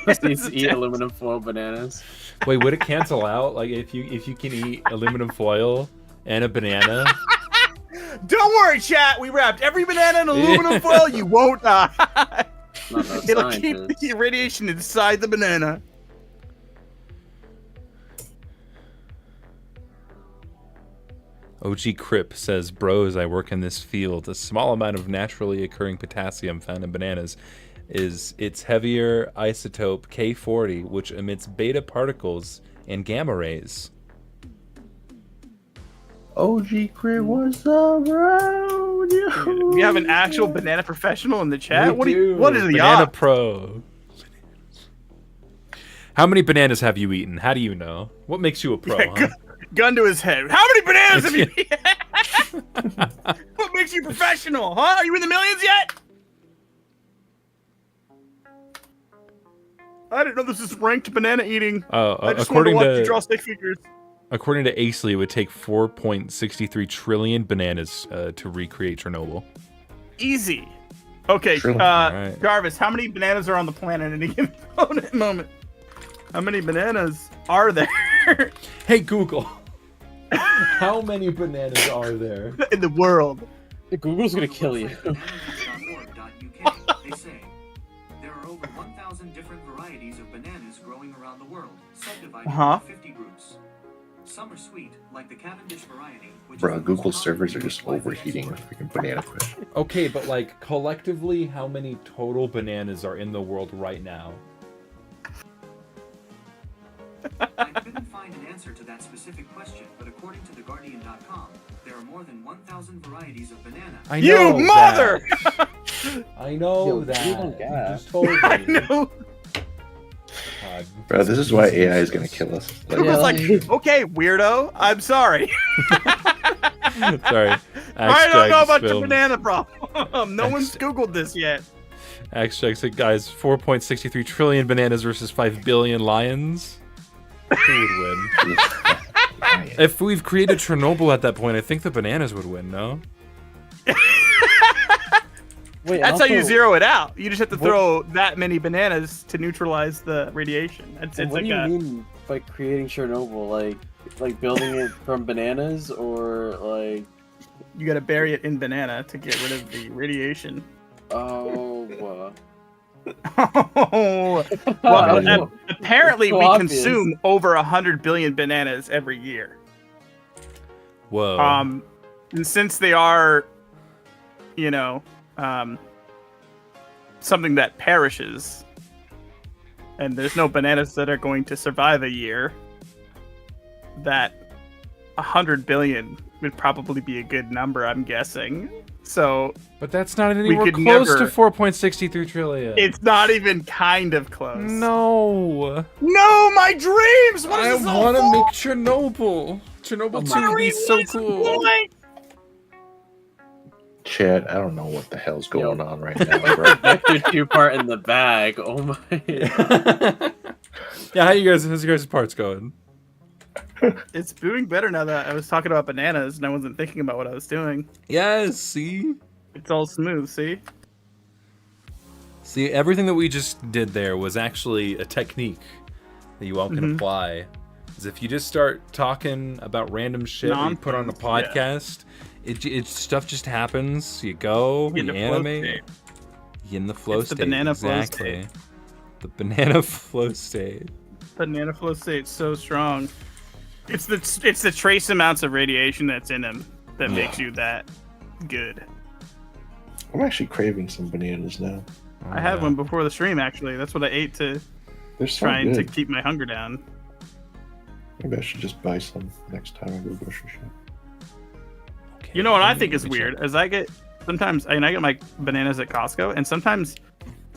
Just needs to eat aluminum foil bananas. Wait, would it cancel out? Like if you can eat aluminum foil and a banana? Don't worry, chat. We wrapped every banana in aluminum foil. You won't die. It'll keep the radiation inside the banana. OG Crip says, bros, I work in this field. A small amount of naturally occurring potassium found in bananas is its heavier isotope K40, which emits beta particles and gamma rays. OG Crip was around you. We have an actual banana professional in the chat. What is the Banana odds? Pro. How many bananas have you eaten? How do you know? What makes you a pro? Huh? Gun to his head. How many bananas have you eaten? What makes you professional, huh? Are you in the millions yet? I didn't know this is ranked banana eating. I just wanted to watch you draw stick figures. According to Acely, it would take 4.63 trillion bananas to recreate Chernobyl. Easy. Okay, right. Jarvis, how many bananas are on the planet at any given moment? How many bananas are there? Hey, Google. How many bananas are there? In the world. Google's gonna kill you. They say there are over 1,000 different varieties of bananas growing around the world, subdivided into 50 groups. Some are sweet, like the Cavendish variety. Bro, Google servers are just overheating with freaking banana question. Okay, but like collectively, how many total bananas are in the world right now? I couldn't find an answer to that specific question, but according to TheGuardian.com, there are more than 1,000 varieties of banana. I know you mother! I know Yo, that. you don't You gas. just told me. I know. God. Bro, this is why AI is gonna kill us. Like, Google's like, okay, weirdo, I'm sorry. Sorry. I don't know about your Film. banana problem. No one's Googled this yet. Axe said, guys, 4.63 trillion bananas versus 5 billion lions. Who would win? If we've created Chernobyl at that point, I think the bananas would win, no? Wait, That's also, how you zero it out. You just have to throw that many bananas to neutralize the radiation. It's what like do you mean by creating Chernobyl? Like building it from bananas, or like? You gotta bury it in banana to get rid of the radiation. Oh. Well, apparently so we obvious. consume over 100 billion bananas every year. Whoa. And since they are, something that perishes, and there's no bananas that are going to survive a year, that 100 billion would probably be a good number, I'm guessing. So, but that's not anywhere could close never- to 4.63 trillion. it's not even kind of close. No. No, my dreams! What I is this all want to for? make Chernobyl. Chernobyl 2 would be so cool. Chat, I don't know what the hell's going on right now, bro. Vector 2 part in the bag. Oh my. Yeah, how's your guys' parts going? It's doing better now that I was talking about bananas and I wasn't thinking about what I was doing. Yes, see? It's all smooth, see? See, everything that we just did there was actually a technique that you all can apply. Is if you just start talking about random shit that you put on a podcast, it stuff just happens. You go, you animate, you in the flow It's the state. banana flow exactly. state. The banana flow state. Banana flow state's so strong. It's the trace amounts of radiation that's in them that makes you that good. I'm actually craving some bananas now. I had one before the stream, actually. That's what I ate to They're so trying to good. keep my hunger down. Maybe I should just buy some next time I go grocery shop. Okay, You know what I let think me is check. weird? As I get sometimes I get my bananas at Costco, and sometimes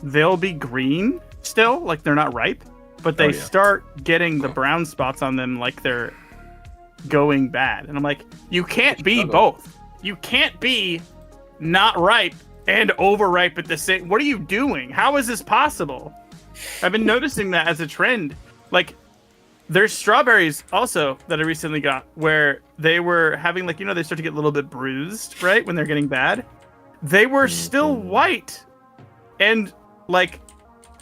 they'll be green still, like they're not ripe, but they start getting the brown spots on them like they're going bad. And I'm like, you can't be both. You can't be not ripe and overripe at the same. What are you doing? How is this possible? I've been noticing that as a trend. Like, there's strawberries also that I recently got where they were having, like, they start to get a little bit bruised, right? When they're getting bad. They were still white and, like,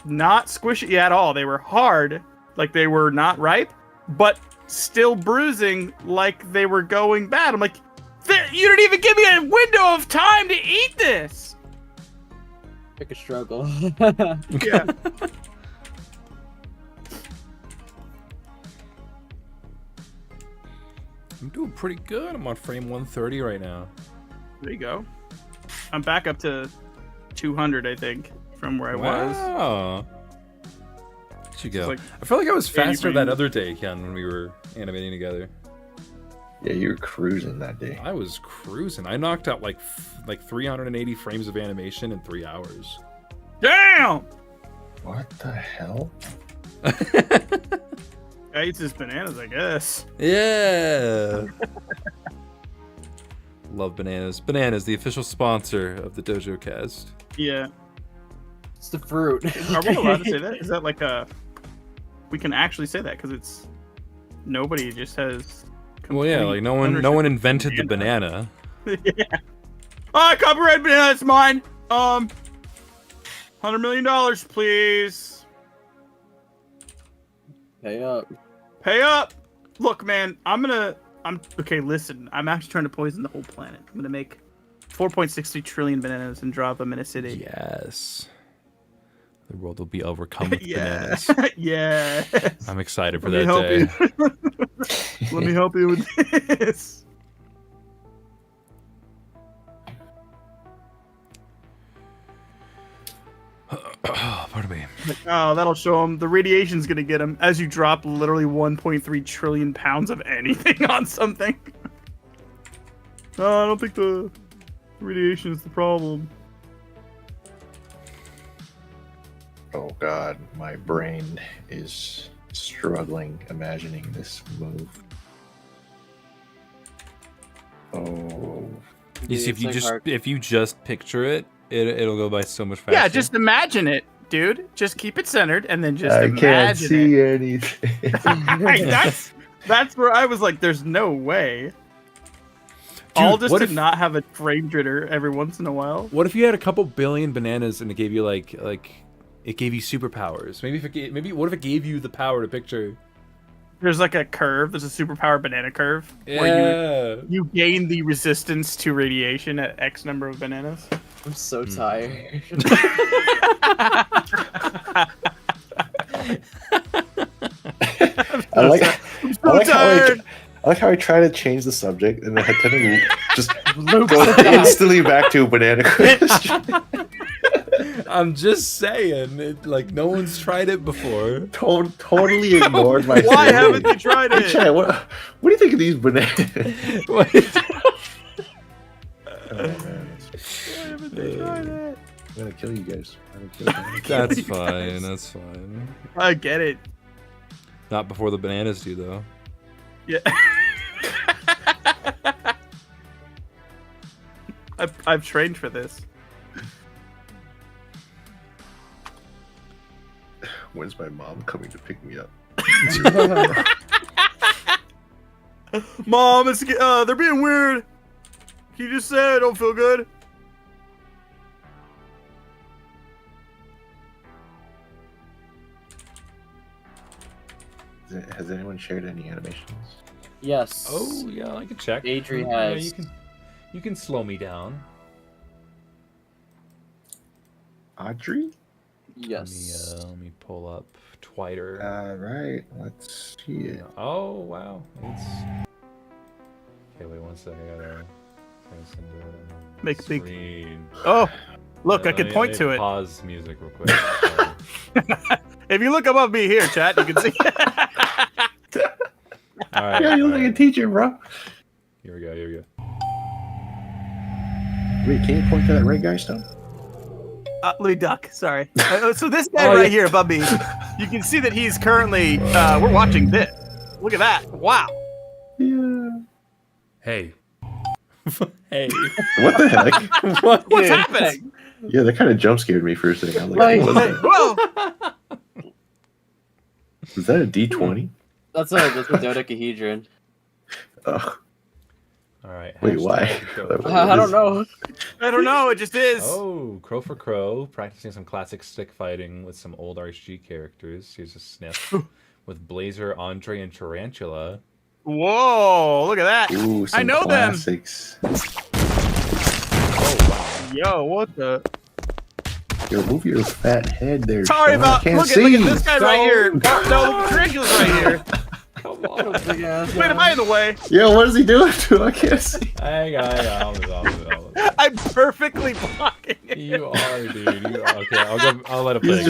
not squishy at all. They were hard, like they were not ripe, but still bruising like they were going bad. I'm like, you didn't even give me a window of time to eat this. Pick a struggle. Yeah. I'm doing pretty good. I'm on frame 130 right now. There you go. I'm back up to 200, I think, from where I was. Wow. You go. Like, I felt like I was faster that other day, Hyun, when we were animating together. Yeah, you were cruising that day. I was cruising. I knocked out like 380 frames of animation in 3 hours. Damn! What the hell? I ate his bananas, I guess. Yeah. Love bananas. Bananas, the official sponsor of the Dojocast. Yeah. It's the fruit. Are we allowed to say that? Is that like a... We can actually say that because it's... Nobody just has... Well, yeah, like no one invented the banana. Yeah. Copyright banana, it's mine. $100 million, please. Pay up. Pay up. Look, man, okay, listen. I'm actually trying to poison the whole planet. I'm gonna make 4.63 trillion bananas and drop them in a city. Yes. The world will be overcome with bananas. Yeah. I'm excited for that day. Let me help you with this. Pardon me. Oh, that'll show him. The radiation's gonna get him as you drop literally 1.3 trillion pounds of anything on something. I don't think the radiation is the problem. Oh god, my brain is struggling imagining this move. Oh. You see, if you just picture it, it'll go by so much faster. Yeah, just imagine it, dude. Just keep it centered and then just imagine can't see anything. That's where I was like, there's no way. Dude, all just to not have a frame jitter every once in a while. What if you had a couple billion bananas and it gave you like it gave you superpowers? Maybe what if it gave you the power to picture? There's like a curve. There's a superpower banana curve where you gain the resistance to radiation at X number of bananas. I'm so tired. I like how I try to change the subject and then I tend to just go instantly back to a banana question. I'm just saying, like no one's tried it before. Totally ignored my. Why haven't they tried it? Chat, what do you think of these bananas? Oh, man. Why haven't they tried it? I'm gonna kill you guys. That's fine. That's fine. I get it. Not before the bananas do, though. Yeah. I've trained for this. When's my mom coming to pick me up? Mom, it's they're being weird. Can you just say I don't feel good? Has anyone shared any animations? Yes. Oh yeah, I can check. Adri has. Yeah, you can slow me down. Audrey? Yes. Let me pull up Twitter. Alright, let's see it. Oh wow. It's... Okay, wait 1 second. I gotta send it. Make screen. big. Oh, look, I can point to it. Pause music real quick. If you look above me here, chat, you can see. All right. Yeah, you look like a teacher, bro. Here we go. Wait, can you point to that red guy still? Let me duck. Sorry. So this guy right here above me, you can see that he's currently. We're watching this. Look at that! Wow. Yeah. Hey. Hey. What the heck? What's happening? Yeah, that kind of jump scared me for a second. I'm like, what was that? Whoa! Is that a D20? That's a dodecahedron. Oh. All right. Wait, why? I don't know. I don't know. It just is. Oh, Crow for Crow, practicing some classic stick fighting with some old RHG characters. Here's a sniff with Blazer, Andre, and Tarantula. Whoa! Look at that. Ooh, some I know classics. Oh wow! Yo, what the? Yo, move your fat head there. Sorry Sean. about. I can't Look see. at this guy right here. No, Tarantula's right here. Come on. Wait, am I in the way? Yo, what is he doing? Dude, I can't see. I'm perfectly blocking it. You are, dude. You are. Okay, I'll let it play.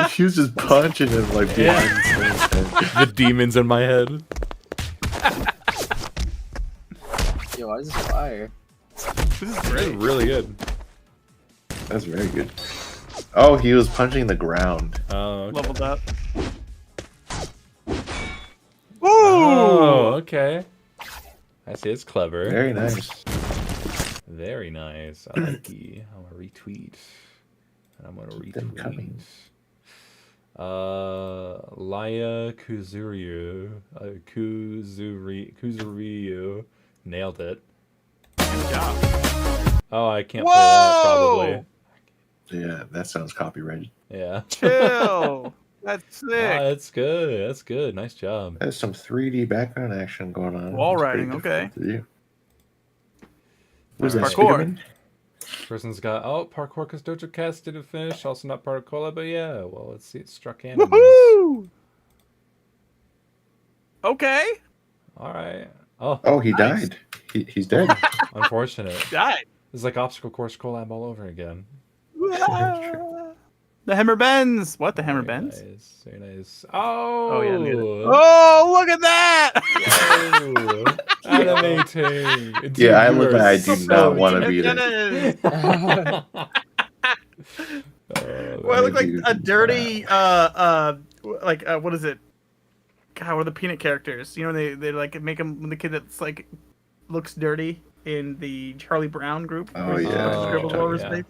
He was just punching him like behind his head. The demons in my head. Yo, why is this fire? This is great. Really good. That's very good. Oh, he was punching the ground. Oh, okay. Leveled up. Ooh! Oh, okay. I see. It's clever. Very nice. Very nice. I like it. I'm gonna retweet. I'm gonna Keep them coming. Laya Kuzuryu. Kuzuryu. Nailed it. Good job. Oh, I can't play that probably. Yeah, that sounds copyrighted. Yeah. Chill. That's sick. That's good. That's good. Nice job. There's some 3D background action going on. Wall It's pretty riding, okay. difficult to do. Was that Parkour. Spiderman? Person's got parkour because Dojocast didn't finish. Also not part of Collab, but yeah. Well, let's see. It struck animes. Woohoo! Okay. All right. Oh, Oh, he Nice. died. He's dead. unfortunate. Died. It's like obstacle course collab all over again. The hammer bends. What? The hammer bends? Nice. Very nice. Oh. Yeah. Oh, look at that! Whoa. Animating. Dude, Yeah, I you look are like I do so not want to be there. Well, I look like Dude, a dirty, what is it? God, what are the peanut characters? You know, they like make them the kid that's like looks dirty in the Charlie Brown group. Oh, where he yeah. scribbles all over his Yeah. face.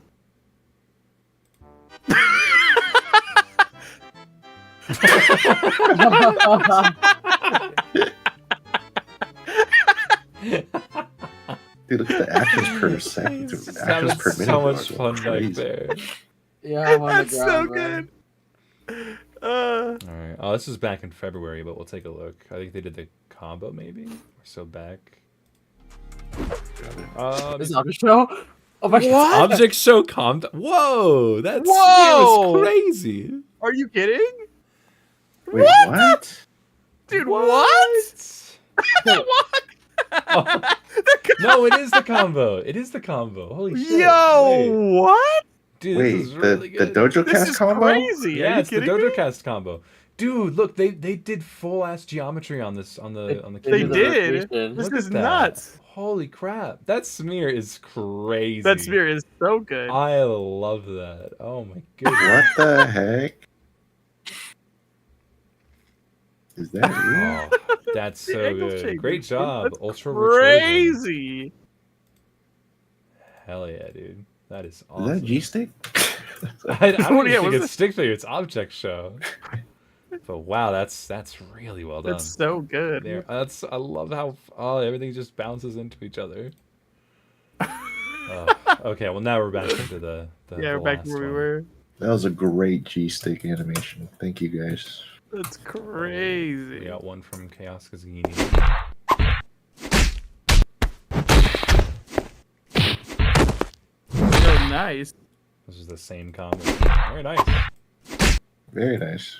Dude, look at the actions per second. It's Actions per minute. so much are fun crazy. back there. Yeah, I'm on That's the so ground, good. All right. Oh, this is back in February, but we'll take a look. I think they did the combo, maybe. We're so back. This is Object Show? Oh my god. Object Show combo. Whoa, that's Whoa! crazy. Are you kidding? Wait, what? Dude, what? What? Oh. No, it is the combo. It is the combo. Holy shit. Yo, Wait. what? Dude, Wait, this is really the good. Dojo This Cast is combo? crazy. Yeah, Are you it's the kidding me? Dojocast combo. Dude, look, they did full ass geometry on this on the They keyboard. did. Rotation. This Look is at that. nuts. Holy crap. That smear is crazy. That spear is so good. I love that. Oh my goodness. What the heck? Is that real? Oh, that's so angle good. change Great is- job. that's Ultra Retrover. Crazy. Hell yeah, dude. That is Is awesome. that G-Stick? I don't Yeah, even think what's it's stick figure, it's object show. But wow, that's really well done. That's so good. There, I love how everything just bounces into each other. Okay, well now we're back into the Yeah, we're back to last where we one. were. That was a great G-Stick animation. Thank you, guys. That's We crazy. got one from Chaos Kazini. So nice. This is the same combo. Very nice. Very nice.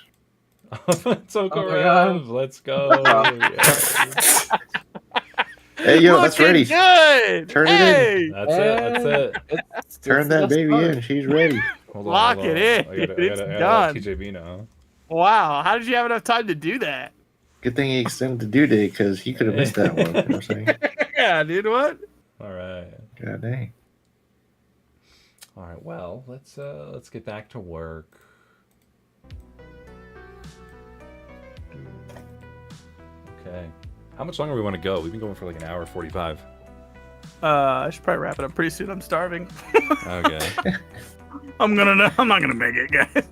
So Oh my God. Rev, let's go. Yes. Hey, yo, that's Looking ready. Good. Turn it in. Hey, That's it. That's it. Turn that baby in. She's ready. Hold Lock hold it in. I gotta It's let done. TJB know. Wow. How did you have enough time to do that? Good thing he extended the due date because he could have missed that one. You know what I'm saying? Yeah, dude. What? All right. God dang. All right. Well, let's get back to work. Okay. How much longer do we want to go? We've been going for like an hour 45. I should probably wrap it up pretty soon. I'm starving. Okay. I'm not gonna make it, guys.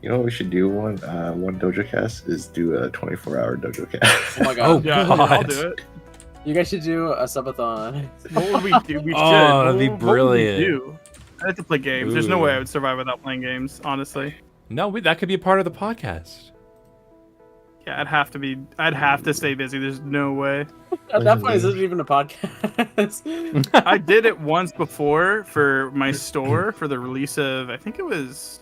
You know what we should do one Dojocast is do a 24-hour Dojocast. Oh my god. Oh, Yeah, God. I'll do it. You guys should do a subathon. What would we do? We should. Oh, that'd be What would we brilliant. do? I have to play games. There's no Ooh. way I would survive without playing games, honestly. No, that could be a part of the podcast. Yeah, I'd have to stay busy. There's no way. At that point, this isn't even a podcast. I did it once before for my store for the release of, I think it was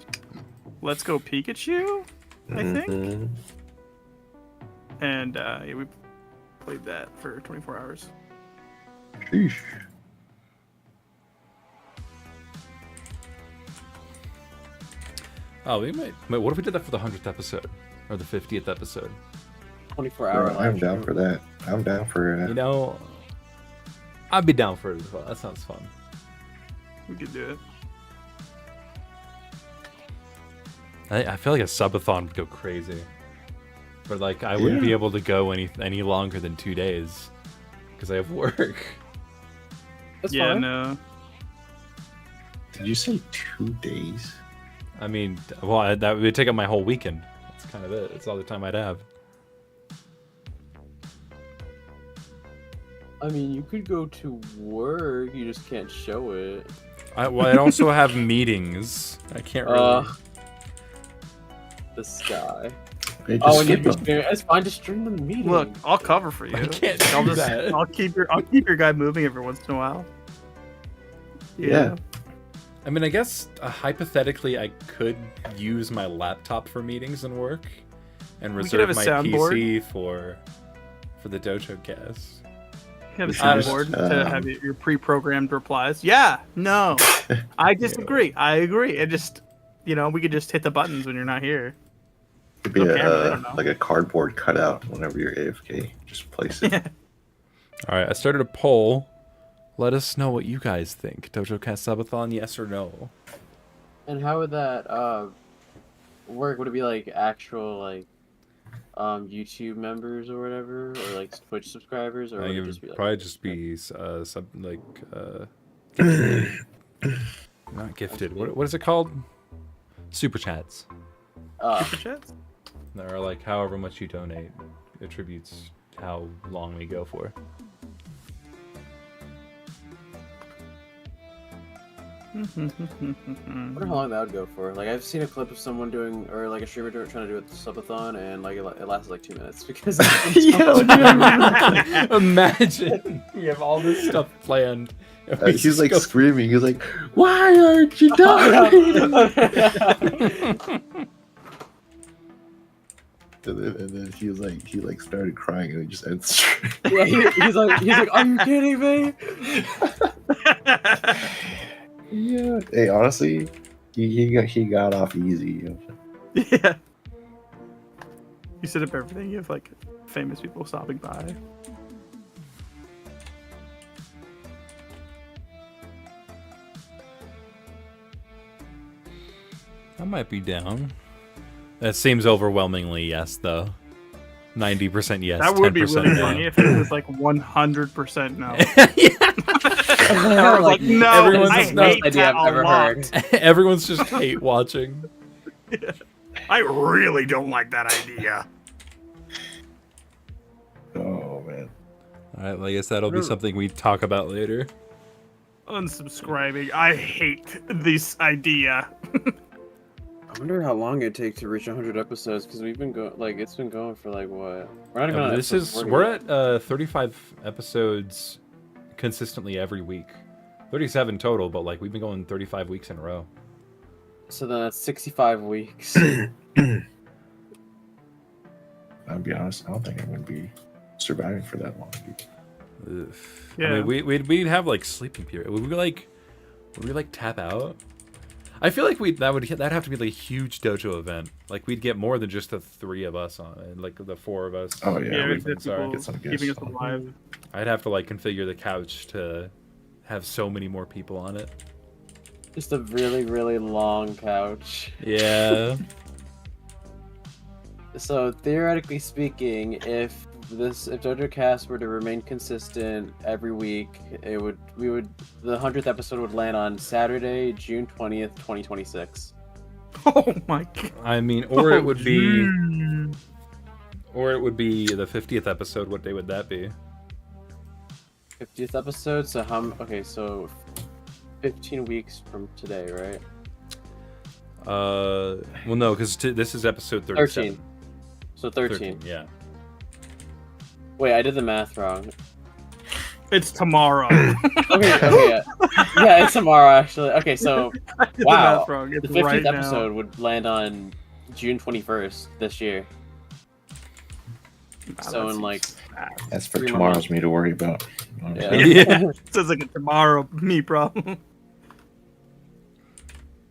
Let's Go Pikachu, I think. Mhm. And yeah, we played that for 24 hours. Sheesh. Oh, we might. Wait, what if we did that for the 100th episode or the 50th episode? 24-hour. I'm down for that. I'm down for You know, I'd be down for it as well. That sounds fun. We could do it. I feel like a subathon would go crazy, but like I wouldn't be able to go any longer than 2 days because I have work. That's Yeah, fine. no. Did you say 2 days? I mean, well, that would take up my whole weekend. That's kind of it. That's all the time I'd have. I mean, you could go to work. You just can't show it. I'd also have meetings. I can't really. This guy. Hey, just Oh, and you skip can them. stream. It's fine to stream the meeting. Look, I'll cover for you. I can't I'll do just, that. I'll keep your guy moving every once in a while. Yeah. I mean, I guess hypothetically, I could use my laptop for meetings and work, and We could have reserve a my soundboard. PC for the Dojocast. You have a We should just, soundboard to have your pre-programmed replies. Yeah, no, I disagree. I agree. It just, we could just hit the buttons when you're not here. It'd be No camera, they don't know. like a cardboard cutout whenever you're AFK. Just place it. All right, I started a poll. Let us know what you guys think. Dojocast Subathon, yes or no? And how would that work? Would it be like actual YouTube members or whatever, or like Twitch subscribers, or would it just be like probably just be not gifted. What is it called? Super chats. Super chats? Or like however much you donate attributes how long we go for. I wonder how long that would go for. Like, I've seen a clip of someone doing, or like a streamer trying to do it with the subathon, and like it lasted like 2 minutes because. Imagine you have all this stuff planned. and we He's just like go- screaming. He's like, "Why aren't you donating?" and then he started crying, and he just ends. Straight. Yeah, he's like, are you kidding me? Yeah. Hey, honestly, he got off easy. Yeah. You set up everything. You have like famous people stopping by. I might be down. That seems overwhelmingly yes, though. 90% yes. That would be 10% really no. funny if it was like 100% no. Yeah. Like, no, Everyone's I just not- hate idea that I've a ever lot. heard. Everyone's just hate watching. I really don't like that idea. Oh man. All right, well, I guess that'll be something we talk about later. Unsubscribing. I hate this idea. I wonder how long it'd take to reach 100 episodes, because we've been going, it's been going for like what? We're not even on This episode is 40 we're yet. at 35 episodes consistently every week. 37 total, but like we've been going 35 weeks in a row. So then that's 65 weeks. I'll be honest. I don't think I'm gonna be surviving for that long. Ugh. Yeah. I mean, we'd have like sleeping period. Would we like tap out? I feel like that'd have to be like a huge dojo event. Like we'd get more than just the 3 of us on, and like the 4 of us. Oh yeah. Yeah, we it's sorry. people get some keeping us guests. alive. I'd have to like configure the couch to have so many more people on it. Just a really, really long couch. Yeah. So theoretically speaking, if Dojocast were to remain consistent every week, the 100th episode would land on Saturday, June 20th, 2026. Oh my god. I mean, or it would be the 50th episode. What day would that be? 50th episode. So so 15 weeks from today, right? Well, no, because this is episode 37. 13. So 13. Yeah. Wait, I did the math wrong. It's tomorrow. Okay, yeah, it's tomorrow actually. Okay, so I did wow, the math wrong. It's the 50th right episode now. would land on June 21st this year. Wow, So in like That's for 3 more tomorrow's months. me to worry about. Yeah. Yeah. Sounds like a tomorrow me problem.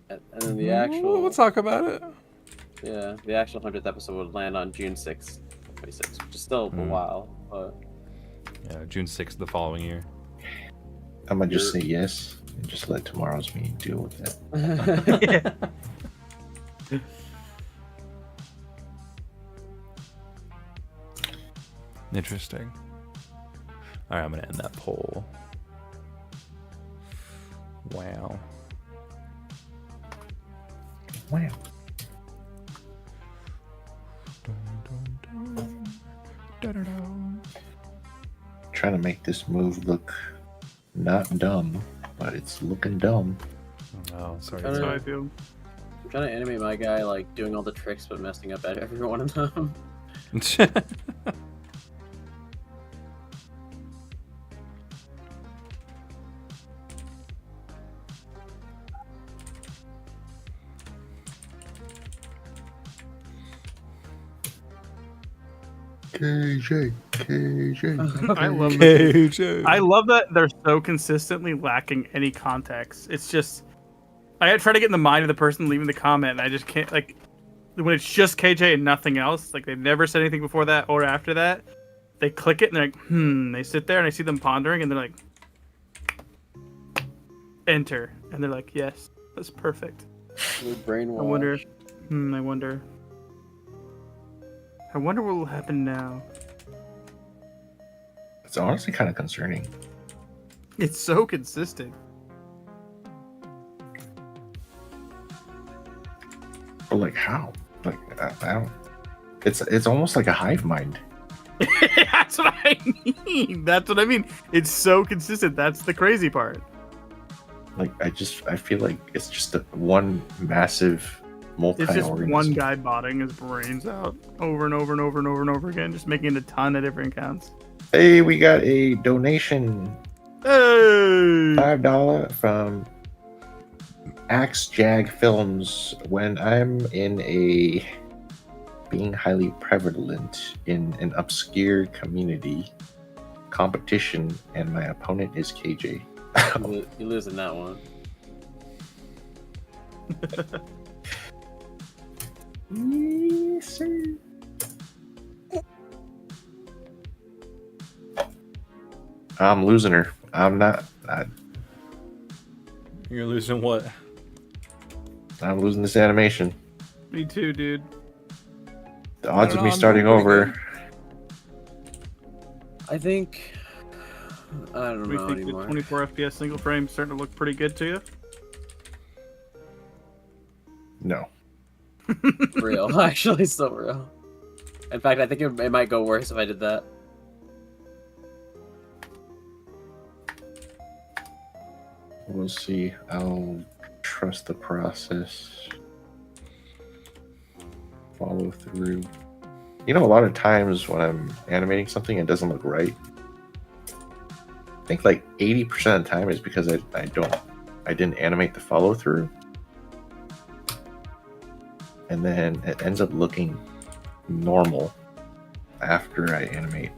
And then the actual We'll talk about it. the actual 100th episode would land on June 6th, 26, which is still a while, but Yeah, June 6th the following year. I'm gonna just say yes and just let tomorrow's me deal with it. Interesting. All right, I'm gonna end that poll. Wow. Wow. Trying to make this move look not dumb, but it's looking dumb. Oh, sorry. That's That's how I feel. I'm trying to animate my guy like doing all the tricks but messing up at every one of them. KJ. I love KJ. I love that they're so consistently lacking any context. It's just I try to get in the mind of the person leaving the comment, and I just can't. Like when it's just KJ and nothing else. Like they've never said anything before that or after that. They click it and they're like, They sit there and I see them pondering, and they're like, enter, and they're like, yes, that's perfect. Brainwash. I wonder what will happen now. It's honestly kind of concerning. It's so consistent. But like how? Like I don't. It's almost like a hive mind. That's what I mean. That's what I mean. It's so consistent. That's the crazy part. Like I feel like it's just one massive It's just multi-organism. one guy botting his brains out over and over and over and over and over again, just making a ton of different counts. Hey, we got a donation. Hey! $5 from Axe Jag Films. When I'm in a being highly prevalent in an obscure community competition and my opponent is KJ. You lose in that one. Yes, sir. I'm losing her. I'm not. You're losing what? I'm losing this animation. Me too, dude. The odds I of don't me know, I'm starting doing over. pretty I think I don't We know think anymore. the 24 FPS single frame starting to look pretty good to you. No. Real, actually, so real. In fact, I think it might go worse if I did that. We'll see. I'll trust the process. Follow through. You know, a lot of times when I'm animating something, it doesn't look right. I think like 80% of the time is because I didn't animate the follow through. And then it ends up looking normal after I animate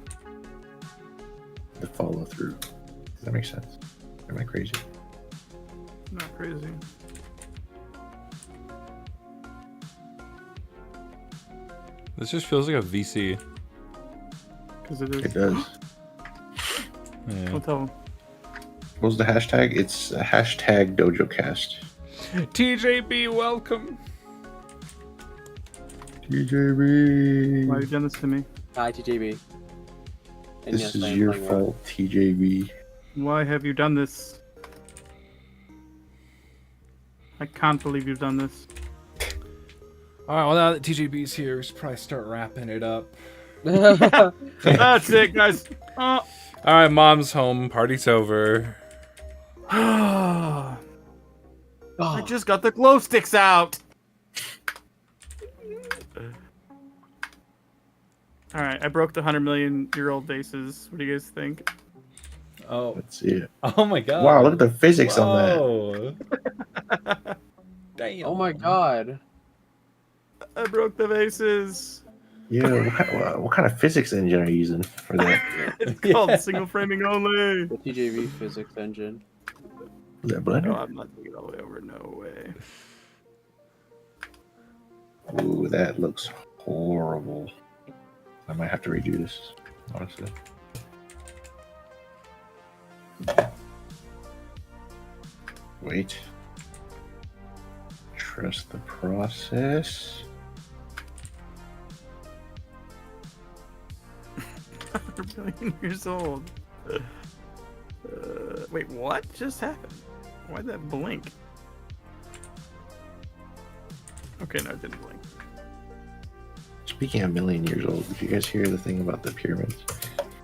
the follow through. Does that make sense? Am I crazy? Not crazy. This just feels like a VC. Because it is. It does. Yeah. I'll tell them. What was the hashtag? It's hashtag Dojocast. TJB, welcome. TJB. Why have you done this to me? Hi, TJB. And This yes, is I am your playing fault, TJB. Why have you done this? I can't believe you've done this. All right, well, now that TJB's here, we should probably start wrapping it up. War. That's it, guys. All right, mom's home. Party's over. I just got the glow sticks out. All right, I broke the 100-million-year-old vases. What do you guys think? Oh, Let's see it. oh my God! Wow, look at the physics on that. Damn. Oh my god. I broke the vases. that. Yeah, what kind of physics engine are you using for that? It's called single framing only. The TJB physics engine. Is that No, Blender? I'm not taking it all the way over. No way. Ooh, that looks horrible. I might have to redo this, honestly. Wait. Trust the process. 100 million years old. Wait, what just happened? Why'd that blink? Okay, no, it didn't blink. Speaking of million years old, did you guys hear the thing about the pyramids?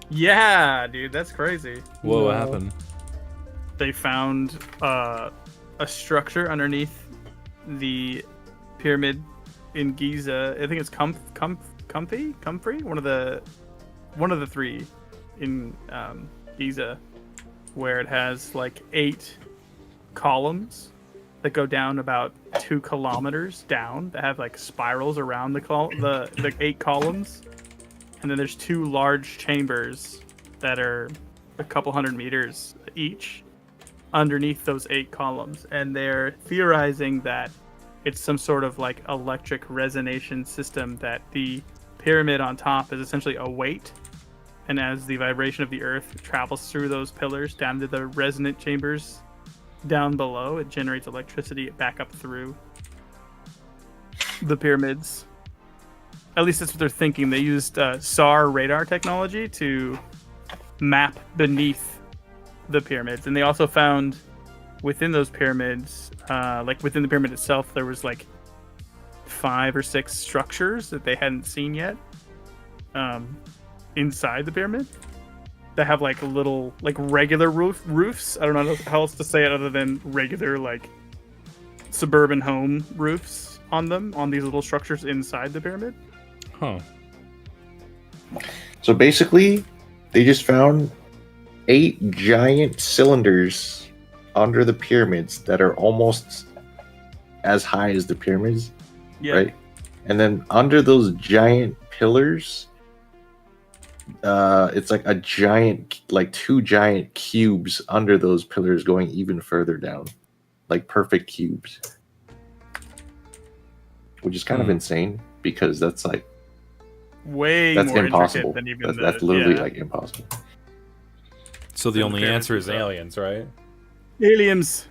Yeah, dude, that's crazy. Whoa, what happened? They found a structure underneath the pyramid in Giza. I think it's Comfrey, one of the three in Giza, where it has like 8 columns that go down about 2 kilometers down that have like spirals around the 8 columns, and then there's 2 large chambers that are a couple hundred meters each underneath those 8 columns, and they're theorizing that it's some sort of like electric resonation system, that the pyramid on top is essentially a weight, and as the vibration of the earth travels through those pillars down to the resonant chambers down below, it generates electricity back up through the pyramids. At least that's what they're thinking. They used SAR radar technology to map beneath the pyramids, and they also found within those pyramids, like within the pyramid itself, there was like 5 or 6 structures that they hadn't seen yet inside the pyramid that have like little like regular roofs. I don't know how else to say it other than regular like suburban home roofs on them, on these little structures inside the pyramid. Huh. So basically, they just found 8 giant cylinders under the pyramids that are almost as high as the pyramids, right? And then under those giant pillars, it's like a giant, like 2 giant cubes under those pillars going even further down, like perfect cubes, which is kind of insane because that's like that's more impossible. Than even that's literally like impossible. So the only answer is aliens, right? Aliens.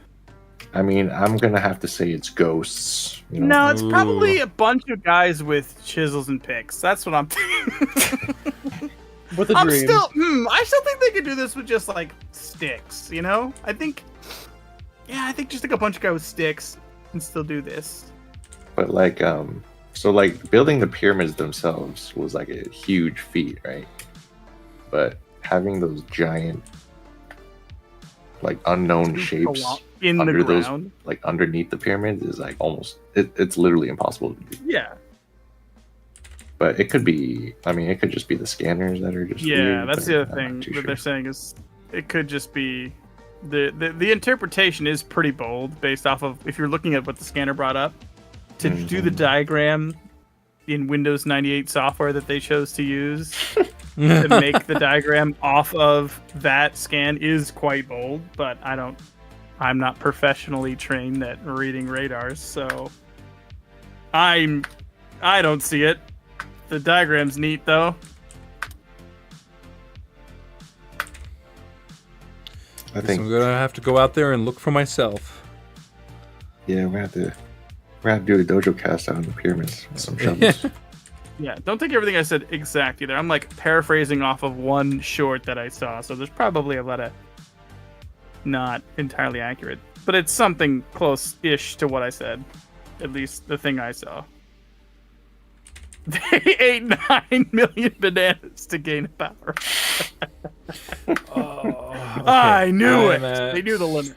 I mean, I'm gonna have to say it's ghosts. You know? No, it's probably a bunch of guys with chisels and picks. That's what I'm thinking. With a dream. I still think they could do this with just like sticks, you know? I think just like a bunch of guys with sticks can still do this. But like, so like building the pyramids themselves was like a huge feat, right? But having those giant, like unknown shapes in under the ground, those, like underneath the pyramids, is like almost it's literally impossible to do. Yeah. But it could be. I mean, it could just be the scanners that are just. Yeah, weird, that's the other thing that they're saying is it could just be the interpretation is pretty bold based off of if you're looking at what the scanner brought up to do the diagram in Windows 98 software that they chose to use to make the diagram off of that scan is quite bold. But I'm not professionally trained at reading radars, so I don't see it. The diagram's neat, though. I think I'm gonna have to go out there and look for myself. Yeah, we're gonna have to do a Dojocast out in the pyramids with some shovels. Yeah, don't take everything I said exact either. I'm like paraphrasing off of one short that I saw, so there's probably a lot of not entirely accurate, but it's something close-ish to what I said. At least the thing I saw. They ate 9 million bananas to gain power. Okay. I knew it. They knew the limit.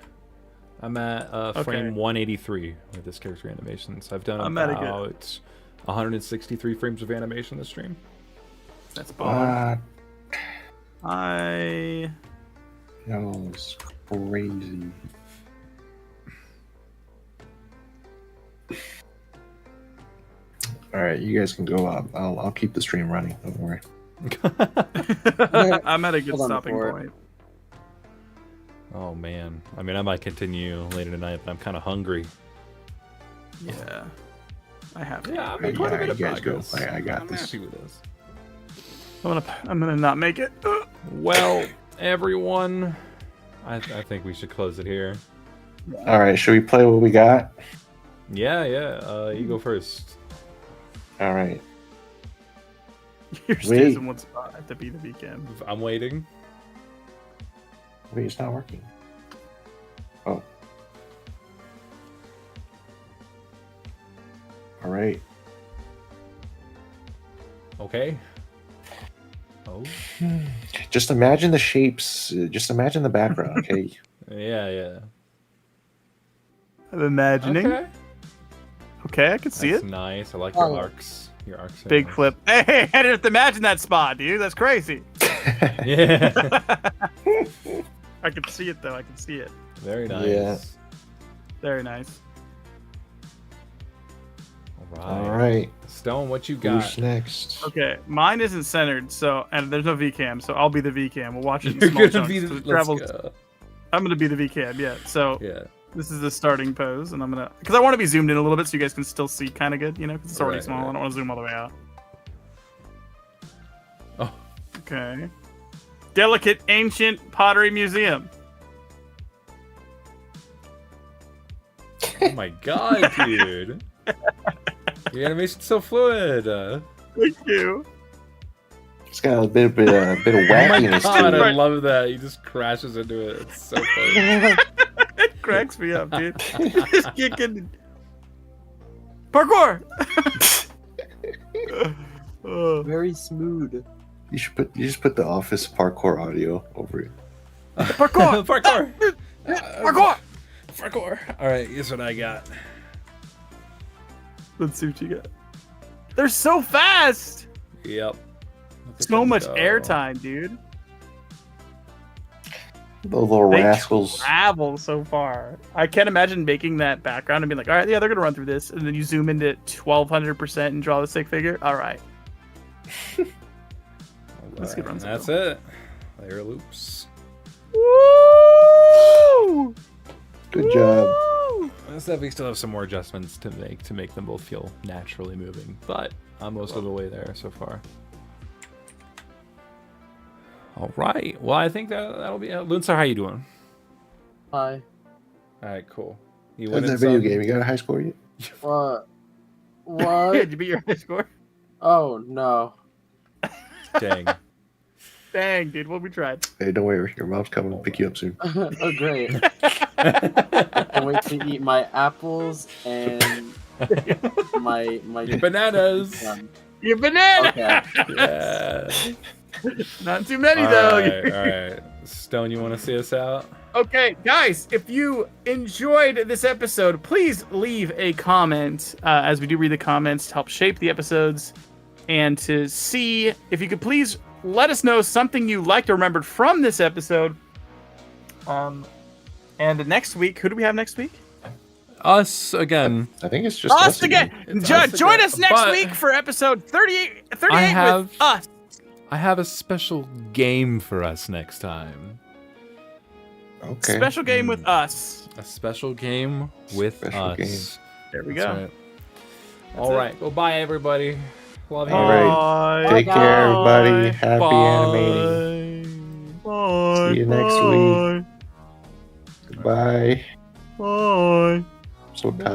I'm at frame 183 with this character animation. So I've done about 163 frames of animation this stream. That's bomb. That was crazy. All right, you guys can go up. I'll keep the stream running. Don't worry. I'm at a good stopping point. Oh man, I mean, I might continue later tonight, but I'm kind of hungry. Yeah, I have. Yeah, I'm quite a bit of progress. I got this. Happy with this. I'm gonna not make it. Well, everyone, I think we should close it here. All right, should we play what we got? Yeah. You go first. All right. You're stays in one spot at the B2B cam. I'm waiting. Wait, it's not working. Oh. All right. Okay. Oh. Just imagine the shapes. Just imagine the background, okay? Yeah. I'm imagining. Okay, I can see it. Nice. I like your arcs. Your arcs. Big nice. flip. Hey, I didn't have to imagine that spot, dude. That's crazy. Yeah. I can see it though. I can see it. Very nice. Yeah. Very nice. All right. Stone, what you got? Who's next? Okay, mine isn't centered, so and there's no VCam, so I'll be the VCam. We'll watch it in You're small gonna chunks. be so the. it travels. Go. I'm gonna be the VCam, yeah. So Yeah. this is the starting pose, and I'm gonna because I want to be zoomed in a little bit so you guys can still see kind of good, you know, because it's already Right, small. right. I don't want to zoom all the way out. Oh. Okay. Delicate ancient pottery museum. Oh my god, dude. Your animation's so fluid. Thank you. It's got a bit of wackiness God, to I it. love that. He just crashes into it. It's so funny. It cracks me up, dude. Just kicking. Parkour. Very smooth. You just put the Office Parkour audio over it. Parkour. Parkour. Parkour. Parkour. All right, here's what I got. Let's see what you got. They're so fast. Yep. So much airtime, dude. The little They rascals. travel so far. I can't imagine making that background and being like, all right, yeah, they're gonna run through this, and then you zoom into 1200% and draw the stick figure. All right. Let's get runs. That's it. Layer loops. Woo! Good job. Woo! We still have some more adjustments to make them both feel naturally moving, but I'm most of the way there so far. All right. Well, I think that'll be it. Lunsar, how you doing? Hi. All right, cool. You What's winning that video some? game? You got a high score yet? What? Did you beat your high score? Oh, no. Dang. Dang, dude. Well, we tried. Hey, don't worry. Your mom's coming to pick you up soon. Oh, great. Can't wait to eat my apples and my Your bananas. Your banana. Okay. Yeah. Not too many, All though. right. Stone, you want to see us out? Okay, guys, if you enjoyed this episode, please leave a comment as we do read the comments to help shape the episodes and to see if you could please let us know something you liked or remembered from this episode. And next week, who do we have next week? Us again. I think it's just Us again. Join again. us next But week for episode 38 with us. I have a special game for us next time. Okay. Special game with us. A special game with Special us. game. There we That's go. right. All right. Well, bye, everybody. Love you. All right. Bye. Take care, everybody. Bye. Happy Bye. animating. Bye. See you next week. Bye. Bye. Bye. So tired.